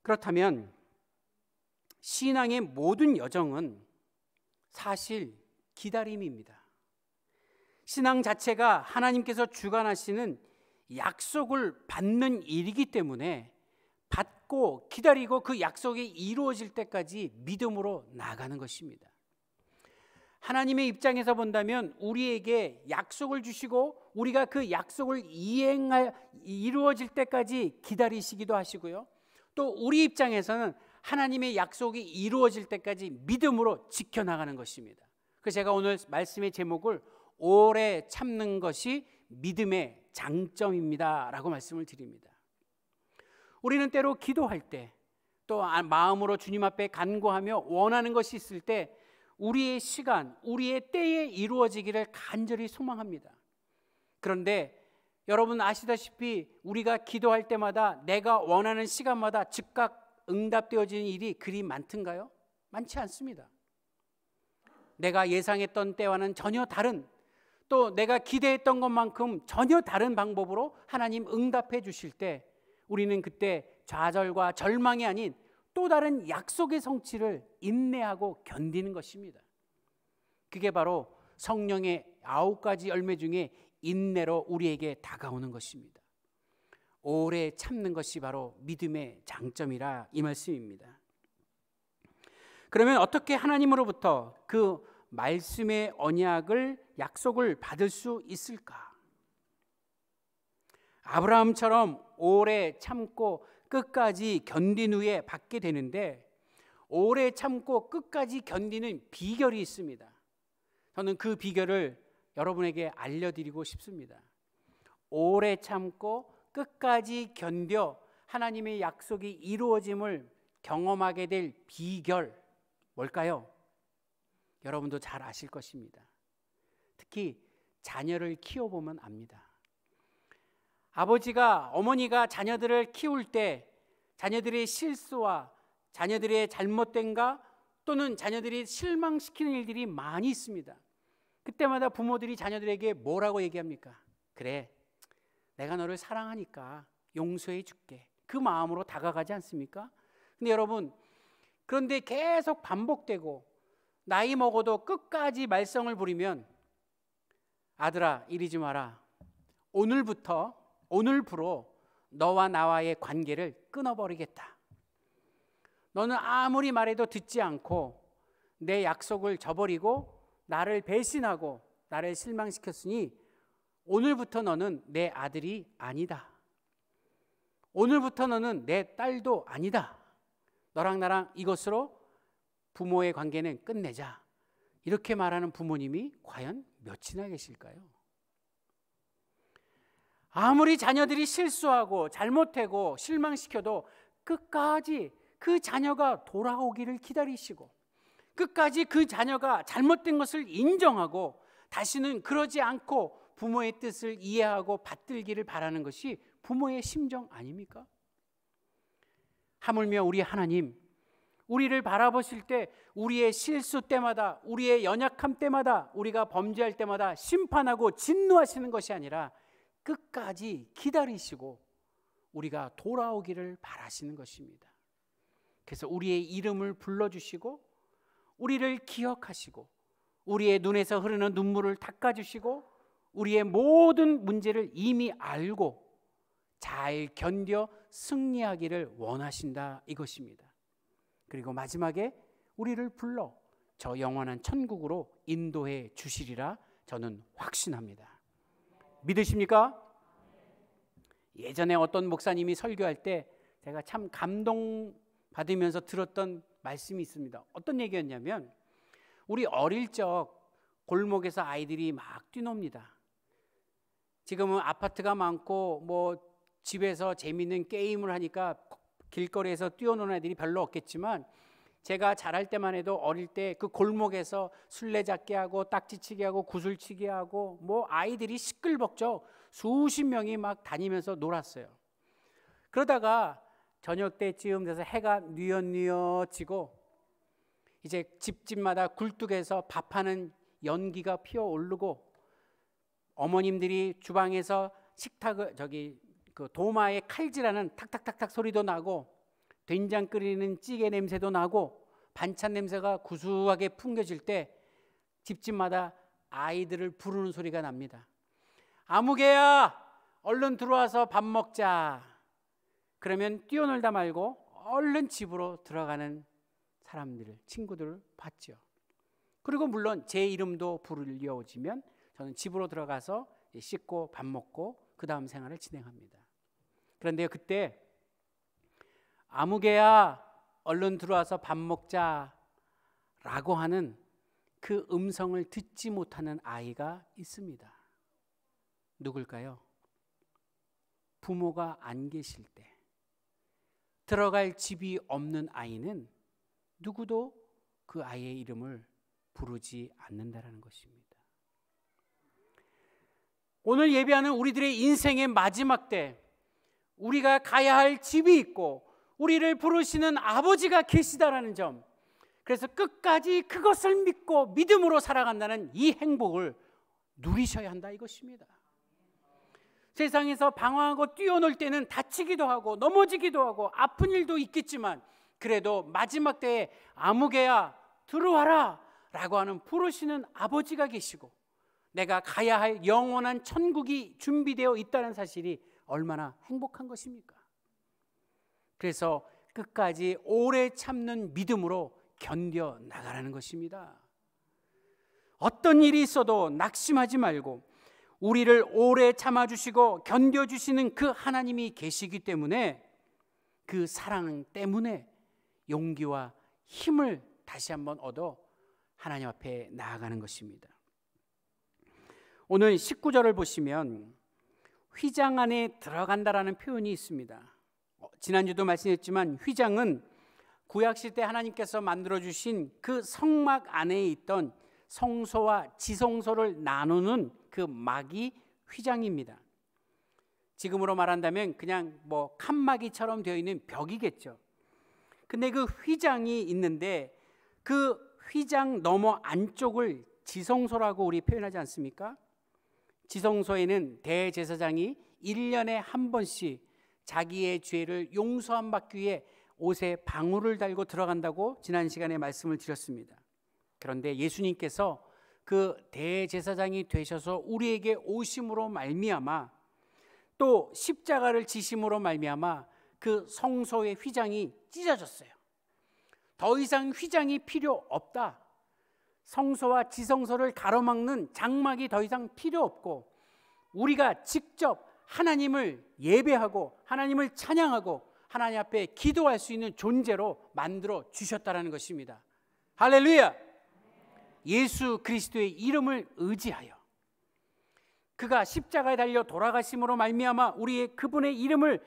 그렇다면 신앙의 모든 여정은 사실 기다림입니다. 신앙 자체가 하나님께서 주관하시는 약속을 받는 일이기 때문에 받고 기다리고 그 약속이 이루어질 때까지 믿음으로 나아가는 것입니다. 하나님의 입장에서 본다면 우리에게 약속을 주시고 우리가 그 약속을 이루어질 때까지 기다리시기도 하시고요. 또 우리 입장에서는 하나님의 약속이 이루어질 때까지 믿음으로 지켜나가는 것입니다. 그래서 제가 오늘 말씀의 제목을 오래 참는 것이 믿음의 장점입니다 라고 말씀을 드립니다. 우리는 때로 기도할 때 또 마음으로 주님 앞에 간구하며 원하는 것이 있을 때 우리의 시간, 우리의 때에 이루어지기를 간절히 소망합니다. 그런데 여러분 아시다시피 우리가 기도할 때마다 내가 원하는 시간마다 즉각 응답되어지는 일이 그리 많던가요? 많지 않습니다. 내가 예상했던 때와는 전혀 다른, 또 내가 기대했던 것만큼 전혀 다른 방법으로 하나님 응답해 주실 때 우리는 그때 좌절과 절망이 아닌 또 다른 약속의 성취를 인내하고 견디는 것입니다. 그게 바로 성령의 9가지 열매 중에 인내로 우리에게 다가오는 것입니다. 오래 참는 것이 바로 믿음의 장점이라 이 말씀입니다. 그러면 어떻게 하나님으로부터 그 말씀의 언약을, 약속을 받을 수 있을까? 아브라함처럼 오래 참고 끝까지 견딘 후에 받게 되는데, 오래 참고 끝까지 견디는 비결이 있습니다. 저는 그 비결을 여러분에게 알려드리고 싶습니다. 오래 참고 끝까지 견뎌 하나님의 약속이 이루어짐을 경험하게 될 비결 뭘까요? 여러분도 잘 아실 것입니다. 특히 자녀를 키워보면 압니다. 아버지가, 어머니가 자녀들을 키울 때 자녀들의 실수와 자녀들의 잘못된가 또는 자녀들이 실망시키는 일들이 많이 있습니다. 그때마다 부모들이 자녀들에게 뭐라고 얘기합니까? 그래, 내가 너를 사랑하니까 용서해 줄게. 그 마음으로 다가가지 않습니까? 근데 여러분, 그런데 계속 반복되고 나이 먹어도 끝까지 말썽을 부리면, 아들아 이러지 마라, 오늘부로 너와 나와의 관계를 끊어버리겠다. 너는 아무리 말해도 듣지 않고 내 약속을 저버리고 나를 배신하고 나를 실망시켰으니 오늘부터 너는 내 아들이 아니다. 오늘부터 너는 내 딸도 아니다. 너랑 나랑 이것으로 부모의 관계는 끝내자. 이렇게 말하는 부모님이 과연 몇이나 계실까요? 아무리 자녀들이 실수하고 잘못하고 실망시켜도 끝까지 그 자녀가 돌아오기를 기다리시고, 끝까지 그 자녀가 잘못된 것을 인정하고 다시는 그러지 않고 부모의 뜻을 이해하고 받들기를 바라는 것이 부모의 심정 아닙니까? 하물며 우리 하나님, 우리를 바라보실 때 우리의 실수 때마다, 우리의 연약함 때마다, 우리가 범죄할 때마다 심판하고 진노하시는 것이 아니라 끝까지 기다리시고 우리가 돌아오기를 바라시는 것입니다. 그래서 우리의 이름을 불러주시고 우리를 기억하시고 우리의 눈에서 흐르는 눈물을 닦아주시고 우리의 모든 문제를 이미 알고 잘 견뎌 승리하기를 원하신다, 이것입니다. 그리고 마지막에 우리를 불러 저 영원한 천국으로 인도해 주시리라 저는 확신합니다. 믿으십니까? 예전에 어떤 목사님이 설교할 때 제가 참 감동받으면서 들었던 말씀이 있습니다. 어떤 얘기였냐면, 우리 어릴 적 골목에서 아이들이 막 뛰놉니다. 지금은 아파트가 많고 뭐 집에서 재미있는 게임을 하니까 길거리에서 뛰어노는 애들이 별로 없겠지만, 제가 자랄 때만 해도 어릴 때 그 골목에서 술래잡기 하고 딱지치기 하고 구슬치기 하고 뭐 아이들이 시끌벅적 수십 명이 막 다니면서 놀았어요. 그러다가 저녁 때쯤 돼서 해가 뉘엿뉘엿 지고 이제 집집마다 굴뚝에서 밥하는 연기가 피어오르고 어머님들이 주방에서 식탁을 그 도마에 칼질하는 탁탁탁탁 소리도 나고 된장 끓이는 찌개 냄새도 나고 반찬 냄새가 구수하게 풍겨질 때 집집마다 아이들을 부르는 소리가 납니다. 아무개야, 얼른 들어와서 밥 먹자. 그러면 뛰어놀다 말고 얼른 집으로 들어가는 사람들을, 친구들을 봤죠. 그리고 물론 제 이름도 불려오지면 저는 집으로 들어가서 씻고 밥 먹고 그 다음 생활을 진행합니다. 그런데 그때 아무개야, 얼른 들어와서 밥 먹자 라고 하는 그 음성을 듣지 못하는 아이가 있습니다. 누굴까요? 부모가 안 계실 때 들어갈 집이 없는 아이는 누구도 그 아이의 이름을 부르지 않는다라는 것입니다. 오늘 예배하는 우리들의 인생의 마지막 때 우리가 가야 할 집이 있고 우리를 부르시는 아버지가 계시다라는 점, 그래서 끝까지 그것을 믿고 믿음으로 살아간다는 이 행복을 누리셔야 한다, 이것입니다. 세상에서 방황하고 뛰어놀 때는 다치기도 하고 넘어지기도 하고 아픈 일도 있겠지만, 그래도 마지막 때에 아무개야 들어와라 라고 하는 부르시는 아버지가 계시고 내가 가야 할 영원한 천국이 준비되어 있다는 사실이 얼마나 행복한 것입니까? 그래서 끝까지 오래 참는 믿음으로 견뎌 나가라는 것입니다. 어떤 일이 있어도 낙심하지 말고 우리를 오래 참아주시고 견뎌주시는 그 하나님이 계시기 때문에, 그 사랑 때문에 용기와 힘을 다시 한번 얻어 하나님 앞에 나아가는 것입니다. 오늘 19절을 보시면 휘장 안에 들어간다라는 표현이 있습니다. 지난주도 말씀했지만 휘장은 구약시대 하나님께서 만들어주신 그 성막 안에 있던 성소와 지성소를 나누는 그 막이 휘장입니다. 지금으로 말한다면 그냥 뭐 칸막이처럼 되어 있는 벽이겠죠. 근데 그 휘장이 있는데 그 휘장 너머 안쪽을 지성소라고 우리 표현하지 않습니까? 지성소에는 대제사장이 1년에 한 번씩 자기의 죄를 용서함 받기 위해 옷에 방울을 달고 들어간다고 지난 시간에 말씀을 드렸습니다. 그런데 예수님께서 그 대제사장이 되셔서 우리에게 오심으로 말미암아 또 십자가를 지심으로 말미암아 그 성소의 휘장이 찢어졌어요. 더 이상 휘장이 필요 없다. 성소와 지성소를 가로막는 장막이 더 이상 필요 없고 우리가 직접 하나님을 예배하고 하나님을 찬양하고 하나님 앞에 기도할 수 있는 존재로 만들어 주셨다라는 것입니다. 할렐루야! 예수 그리스도의 이름을 의지하여 그가 십자가에 달려 돌아가심으로 말미암아 우리의 그분의 이름을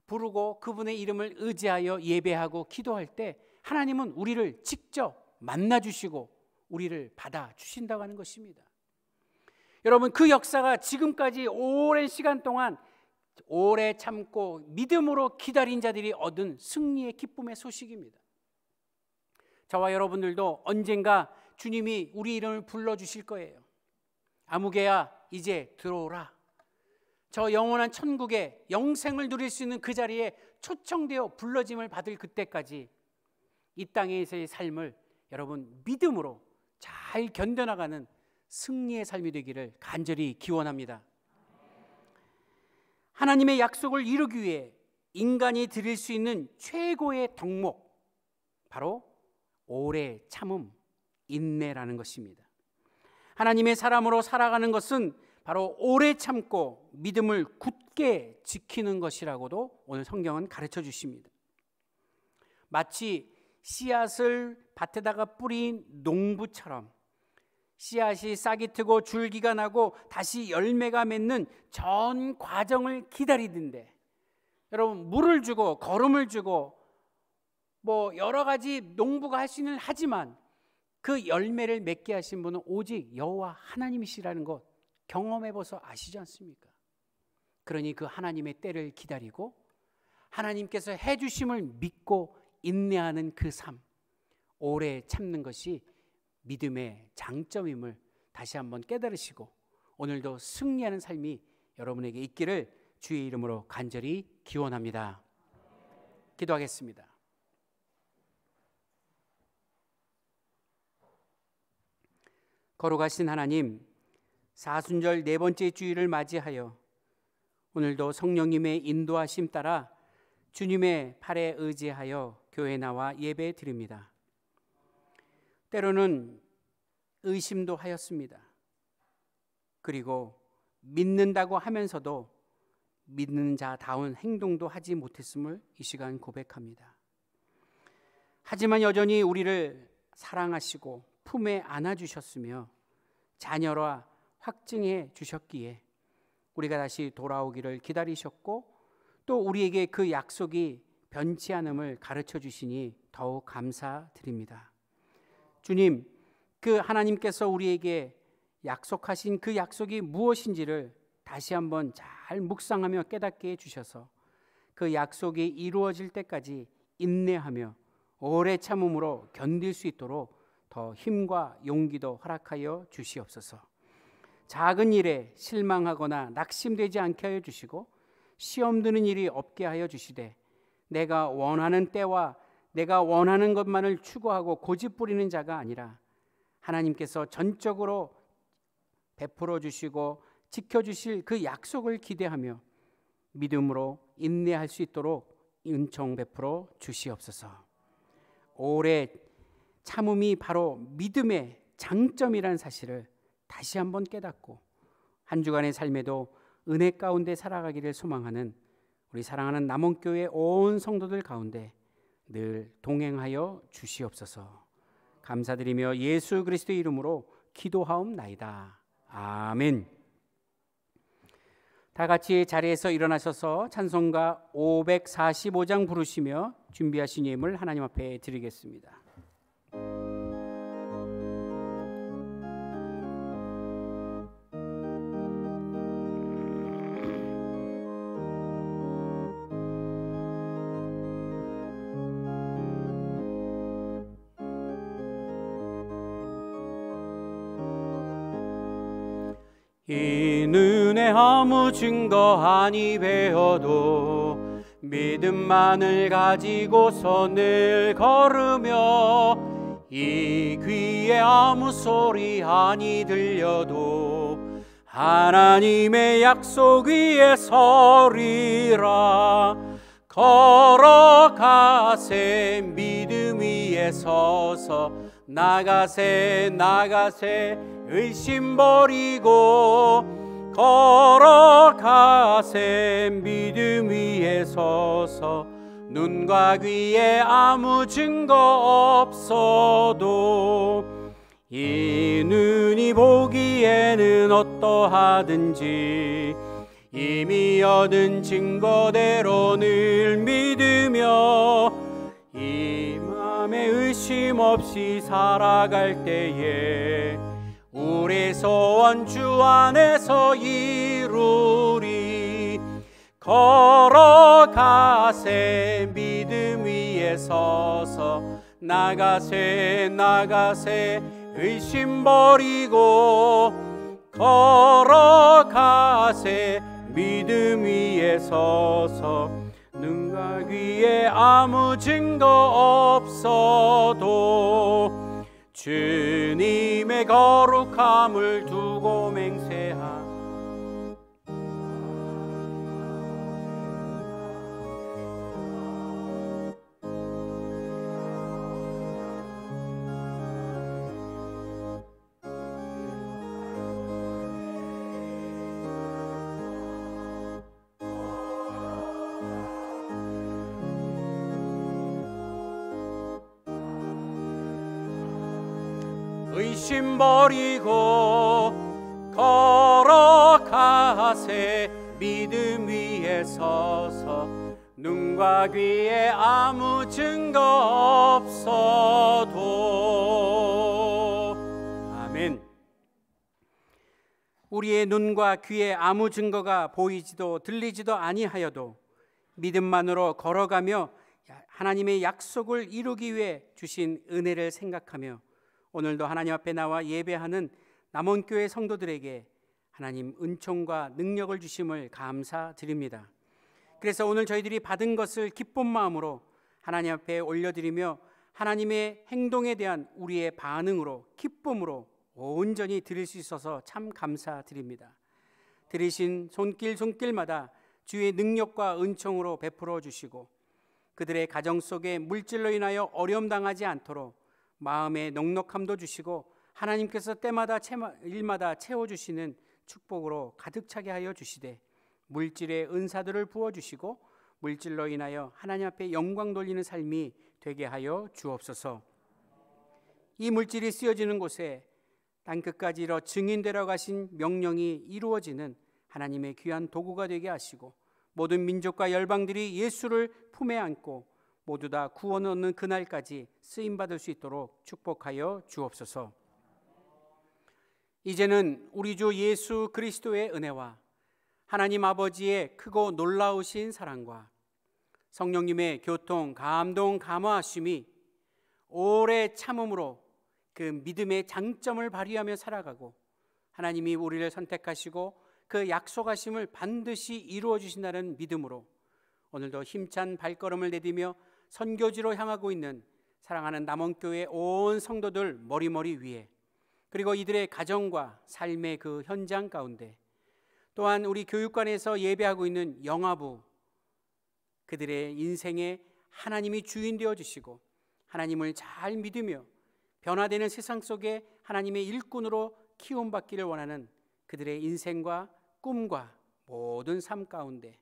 부르고 그분의 이름을 의지하여 예배하고 기도할 때 하나님은 우리를 직접 만나 주시고 우리를 받아 주신다고 하는 것입니다. 여러분, 그 역사가 지금까지 오랜 시간 동안 오래 참고 믿음으로 기다린 자들이 얻은 승리의 기쁨의 소식입니다. 저와 여러분들도 언젠가 주님이 우리 이름을 불러주실 거예요. 아무개야 이제 들어오라. 저 영원한 천국에 영생을 누릴 수 있는 그 자리에 초청되어 불러짐을 받을 그때까지 이 땅에서의 삶을 여러분 믿음으로 잘 견뎌나가는 승리의 삶이 되기를 간절히 기원합니다. 하나님의 약속을 이루기 위해 인간이 드릴 수 있는 최고의 덕목, 바로 오래 참음, 인내라는 것입니다. 하나님의 사람으로 살아가는 것은 바로 오래 참고 믿음을 굳게 지키는 것이라고도 오늘 성경은 가르쳐 주십니다. 마치 씨앗을 밭에다가 뿌린 농부처럼 씨앗이 싹이 트고 줄기가 나고 다시 열매가 맺는 전 과정을 기다리는데, 여러분 물을 주고 거름을 주고 뭐 여러 가지 농부가 할 수 있는 하지만 그 열매를 맺게 하신 분은 오직 여호와 하나님이시라는 것 경험해 보서 아시지 않습니까? 그러니 그 하나님의 때를 기다리고 하나님께서 해주심을 믿고 인내하는 그 삶, 오래 참는 것이 믿음의 장점임을 다시 한번 깨달으시고 오늘도 승리하는 삶이 여러분에게 있기를 주의 이름으로 간절히 기원합니다. 기도하겠습니다. 거룩하신 하나님, 사순절 네 번째 주일을 맞이하여 오늘도 성령님의 인도하심 따라 주님의 팔에 의지하여 교회에 나와 예배 드립니다. 때로는 의심도 하였습니다. 그리고 믿는다고 하면서도 믿는 자다운 행동도 하지 못했음을 이 시간 고백합니다. 하지만 여전히 우리를 사랑하시고 품에 안아주셨으며 자녀라 확증해 주셨기에 우리가 다시 돌아오기를 기다리셨고 또 우리에게 그 약속이 변치 않음을 가르쳐 주시니 더욱 감사드립니다. 주님, 그 하나님께서 우리에게 약속하신 그 약속이 무엇인지를 다시 한번 잘 묵상하며 깨닫게 해주셔서 그 약속이 이루어질 때까지 인내하며 오래 참음으로 견딜 수 있도록 더 힘과 용기도 허락하여 주시옵소서. 작은 일에 실망하거나 낙심되지 않게 하여 주시고 시험 드는 일이 없게 하여 주시되 내가 원하는 때와 내가 원하는 것만을 추구하고 고집 부리는 자가 아니라 하나님께서 전적으로 베풀어 주시고 지켜주실 그 약속을 기대하며 믿음으로 인내할 수 있도록 은총 베풀어 주시옵소서. 오래 참음이 바로 믿음의 장점이라는 사실을 다시 한번 깨닫고 한 주간의 삶에도 은혜 가운데 살아가기를 소망하는 우리 사랑하는 남원교회 온 성도들 가운데 늘 동행하여 주시옵소서. 감사드리며 예수 그리스도의 이름으로 기도하옵나이다. 아멘. 다 같이 자리에서 일어나셔서 찬송가 545장 부르시며 준비하신 예물 하나님 앞에 드리겠습니다. 이 눈에 아무 증거 아니 배어도 믿음만을 가지고 선을 걸으며 이 귀에 아무 소리 아니 들려도 하나님의 약속 위에 서리라. 걸어가세 믿음 위에 서서 나가세 나가세 의심 버리고 걸어가세 믿음 위에 서서 눈과 귀에 아무 증거 없어도 이 눈이 보기에는 어떠하든지 이미 얻은 증거대로 늘 믿으며 이 맘에 의심 없이 살아갈 때에 우리 소원 주 안에서 이루리. 걸어가세 믿음 위에 서서 나가세 나가세 의심 버리고 걸어가세 믿음 위에 서서 눈과 귀에 아무 증거 없어도 주님의 거룩함을 두고 맹세하. 의심 버리고 걸어가세 믿음 위에 서서 눈과 귀에 아무 증거 없어도. 아멘. 우리의 눈과 귀에 아무 증거가 보이지도 들리지도 아니하여도 믿음만으로 걸어가며 하나님의 약속을 이루기 위해 주신 은혜를 생각하며 오늘도 하나님 앞에 나와 예배하는 남원교회 성도들에게 하나님 은총과 능력을 주심을 감사드립니다. 그래서 오늘 저희들이 받은 것을 기쁜 마음으로 하나님 앞에 올려드리며 하나님의 행동에 대한 우리의 반응으로 기쁨으로 온전히 드릴 수 있어서 참 감사드립니다. 드리신 손길마다 주의 능력과 은총으로 베풀어 주시고 그들의 가정 속에 물질로 인하여 어려움 당하지 않도록 마음의 넉넉함도 주시고 하나님께서 때마다 일마다 채워주시는 축복으로 가득 차게 하여 주시되 물질의 은사들을 부어주시고 물질로 인하여 하나님 앞에 영광 돌리는 삶이 되게 하여 주옵소서. 이 물질이 쓰여지는 곳에 땅끝까지 이뤄 증인되러 가신 명령이 이루어지는 하나님의 귀한 도구가 되게 하시고 모든 민족과 열방들이 예수를 품에 안고 모두 다 구원 얻는 그날까지 쓰임받을 수 있도록 축복하여 주옵소서. 이제는 우리 주 예수 그리스도의 은혜와 하나님 아버지의 크고 놀라우신 사랑과 성령님의 교통, 감동, 감화하심이 오래 참음으로 그 믿음의 장점을 발휘하며 살아가고 하나님이 우리를 선택하시고 그 약속하심을 반드시 이루어 주신다는 믿음으로 오늘도 힘찬 발걸음을 내디며 선교지로 향하고 있는 사랑하는 남원교회 온 성도들 머리머리 위에 그리고 이들의 가정과 삶의 그 현장 가운데 또한 우리 교육관에서 예배하고 있는 영아부 그들의 인생에 하나님이 주인 되어 주시고 하나님을 잘 믿으며 변화되는 세상 속에 하나님의 일꾼으로 키움받기를 원하는 그들의 인생과 꿈과 모든 삶 가운데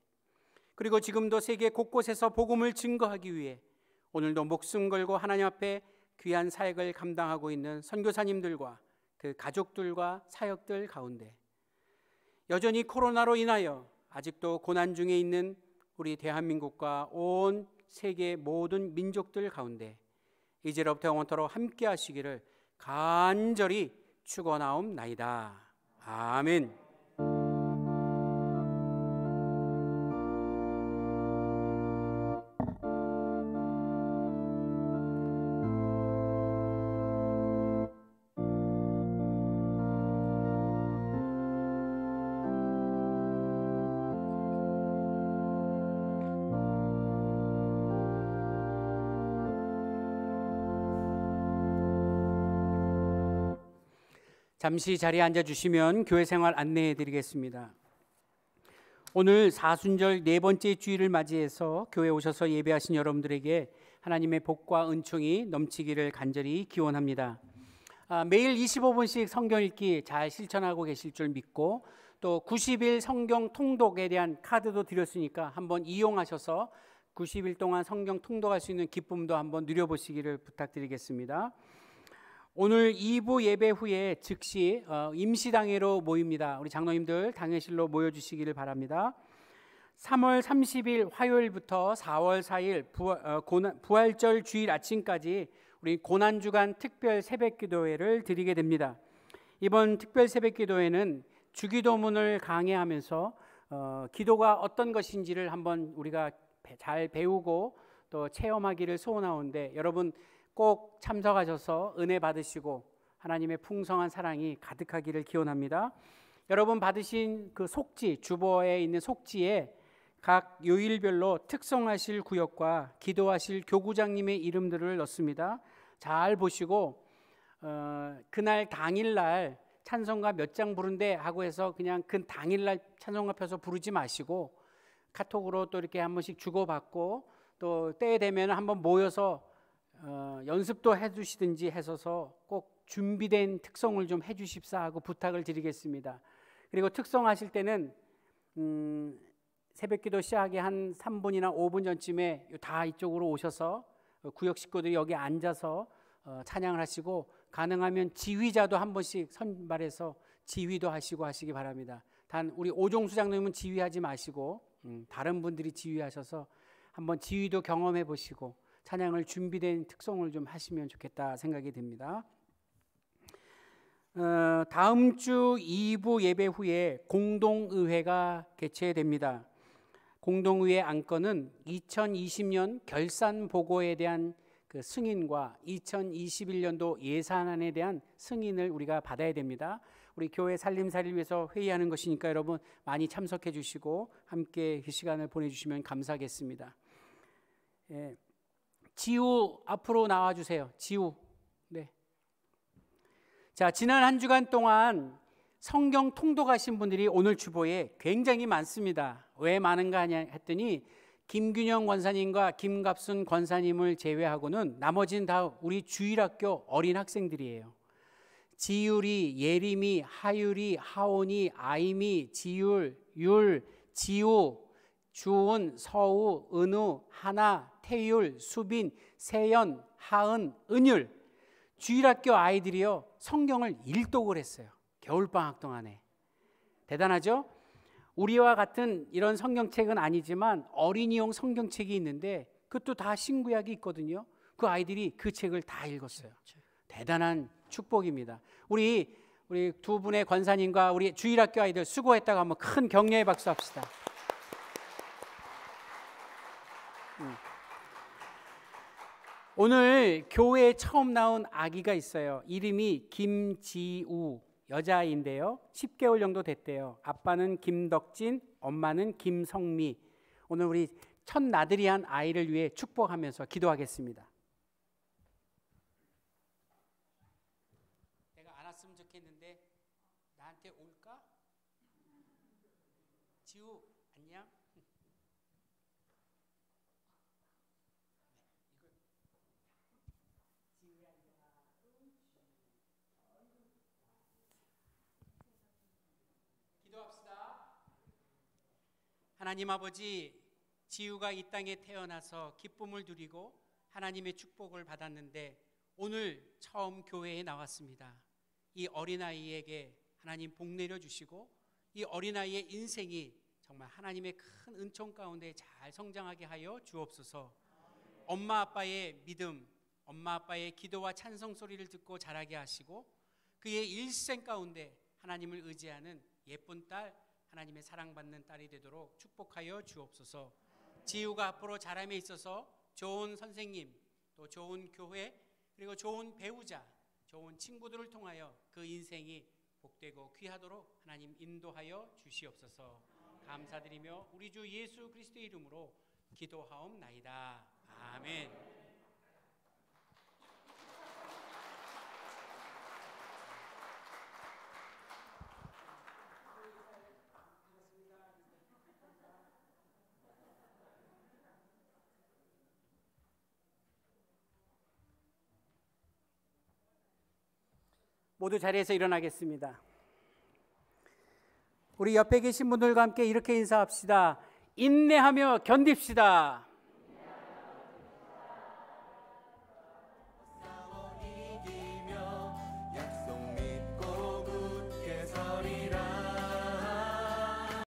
그리고 지금도 세계 곳곳에서 복음을 증거하기 위해 오늘도 목숨 걸고 하나님 앞에 귀한 사역을 감당하고 있는 선교사님들과 그 가족들과 사역들 가운데 여전히 코로나로 인하여 아직도 고난 중에 있는 우리 대한민국과 온 세계 모든 민족들 가운데 이제로부터 영원토록 함께 하시기를 간절히 축원하옵나이다. 아멘. 잠시 자리에 앉아주시면 교회 생활 안내해 드리겠습니다. 오늘 사순절 네 번째 주일을 맞이해서 교회에 오셔서 예배하신 여러분들에게 하나님의 복과 은총이 넘치기를 간절히 기원합니다. 매일 25분씩 성경 읽기 잘 실천하고 계실 줄 믿고 또 90일 성경 통독에 대한 카드도 드렸으니까 한번 이용하셔서 90일 동안 성경 통독할 수 있는 기쁨도 한번 누려보시기를 부탁드리겠습니다. 오늘 2부 예배 후에 즉시 임시당회로 모입니다. 우리 장로님들 당회실로 모여주시기를 바랍니다. 3월 30일 화요일부터 4월 4일 부활절 주일 아침까지 우리 고난주간 특별 새벽기도회를 드리게 됩니다. 이번 특별 새벽기도회는 주기도문을 강해하면서 기도가 어떤 것인지를 한번 우리가 잘 배우고 또 체험하기를 소원하오는데, 여러분 꼭 참석하셔서 은혜 받으시고 하나님의 풍성한 사랑이 가득하기를 기원합니다. 여러분 받으신 그 속지, 주보에 있는 속지에 각 요일별로 특성하실 구역과 기도하실 교구장님의 이름들을 넣습니다. 잘 보시고 그날 당일날 찬송가 몇 장 부른대 하고 해서 그냥 그 당일날 찬송가 펴서 부르지 마시고 카톡으로 또 이렇게 한 번씩 주고받고 또 때에 되면 한번 모여서 연습도 해주시든지 해서서 꼭 준비된 특성을 좀 해주십사 하고 부탁을 드리겠습니다. 그리고 특성하실 때는 새벽기도 시작하기 한 3분이나 5분 전쯤에 다 이쪽으로 오셔서 구역 식구들이 여기 앉아서 찬양을 하시고, 가능하면 지휘자도 한 번씩 선발해서 지휘도 하시고 하시기 바랍니다. 단 우리 오종수 장로님은 지휘하지 마시고 다른 분들이 지휘하셔서 한번 지휘도 경험해 보시고 찬양을 준비된 특성을 좀 하시면 좋겠다 생각이 듭니다. 다음 주 2부 예배 후에 공동의회가 개최됩니다. 공동의회 안건은 2020년 결산 보고에 대한 그 승인과 2021년도 예산안에 대한 승인을 우리가 받아야 됩니다. 우리 교회 살림살이를 위해서 회의하는 것이니까 여러분 많이 참석해 주시고 함께 그 시간을 보내주시면 감사하겠습니다. 지우 앞으로 나와주세요. 지우. 네. 자, 지난 한 주간 동안 성경 통독하신 분들이 오늘 주보에 굉장히 많습니다. 왜 많은가 했더니 김균영 권사님과 김갑순 권사님을 제외하고는 나머지는 다 우리 주일학교 어린 학생들이에요. 지율이, 예림이, 하율이, 하온이, 아임이, 지율, 율, 지우, 주은, 서우, 은우, 하나, 태율, 수빈, 세연, 하은, 은율, 주일학교 아이들이요 성경을 일독을 했어요. 겨울방학 동안에. 대단하죠? 우리와 같은 이런 성경책은 아니지만 어린이용 성경책이 있는데 그것도 다 신구약이 있거든요. 그 아이들이 그 책을 다 읽었어요. 대단한 축복입니다. 우리 두 분의 권사님과 우리 주일학교 아이들 수고했다고 한번 큰 격려의 박수 합시다. 오늘 교회에 처음 나온 아기가 있어요. 이름이 김지우, 여자아이인데요 10개월 정도 됐대요. 아빠는 김덕진, 엄마는 김성미. 오늘 우리 첫 나들이한 아이를 위해 축복하면서 기도하겠습니다. 내가 안 왔으면 좋겠는데 나한테 올까? 지우 안녕. 하나님 아버지, 지우가 이 땅에 태어나서 기쁨을 누리고 하나님의 축복을 받았는데 오늘 처음 교회에 나왔습니다. 이 어린아이에게 하나님 복 내려주시고 이 어린아이의 인생이 정말 하나님의 큰 은총 가운데 잘 성장하게 하여 주옵소서. 엄마 아빠의 믿음, 엄마 아빠의 기도와 찬송 소리를 듣고 자라게 하시고 그의 일생 가운데 하나님을 의지하는 예쁜 딸, 하나님의 사랑받는 딸이 되도록 축복하여 주옵소서. 지우가 앞으로 자람에 있어서 좋은 선생님, 또 좋은 교회, 그리고 좋은 배우자, 좋은 친구들을 통하여 그 인생이 복되고 귀하도록 하나님 인도하여 주시옵소서. 감사드리며 우리 주 예수 그리스도의 이름으로 기도하옵나이다. 아멘. 모두 자리에서 일어나겠습니다. 우리 옆에 계신 분들과 함께 이렇게 인사합시다. 인내하며 견딥시다.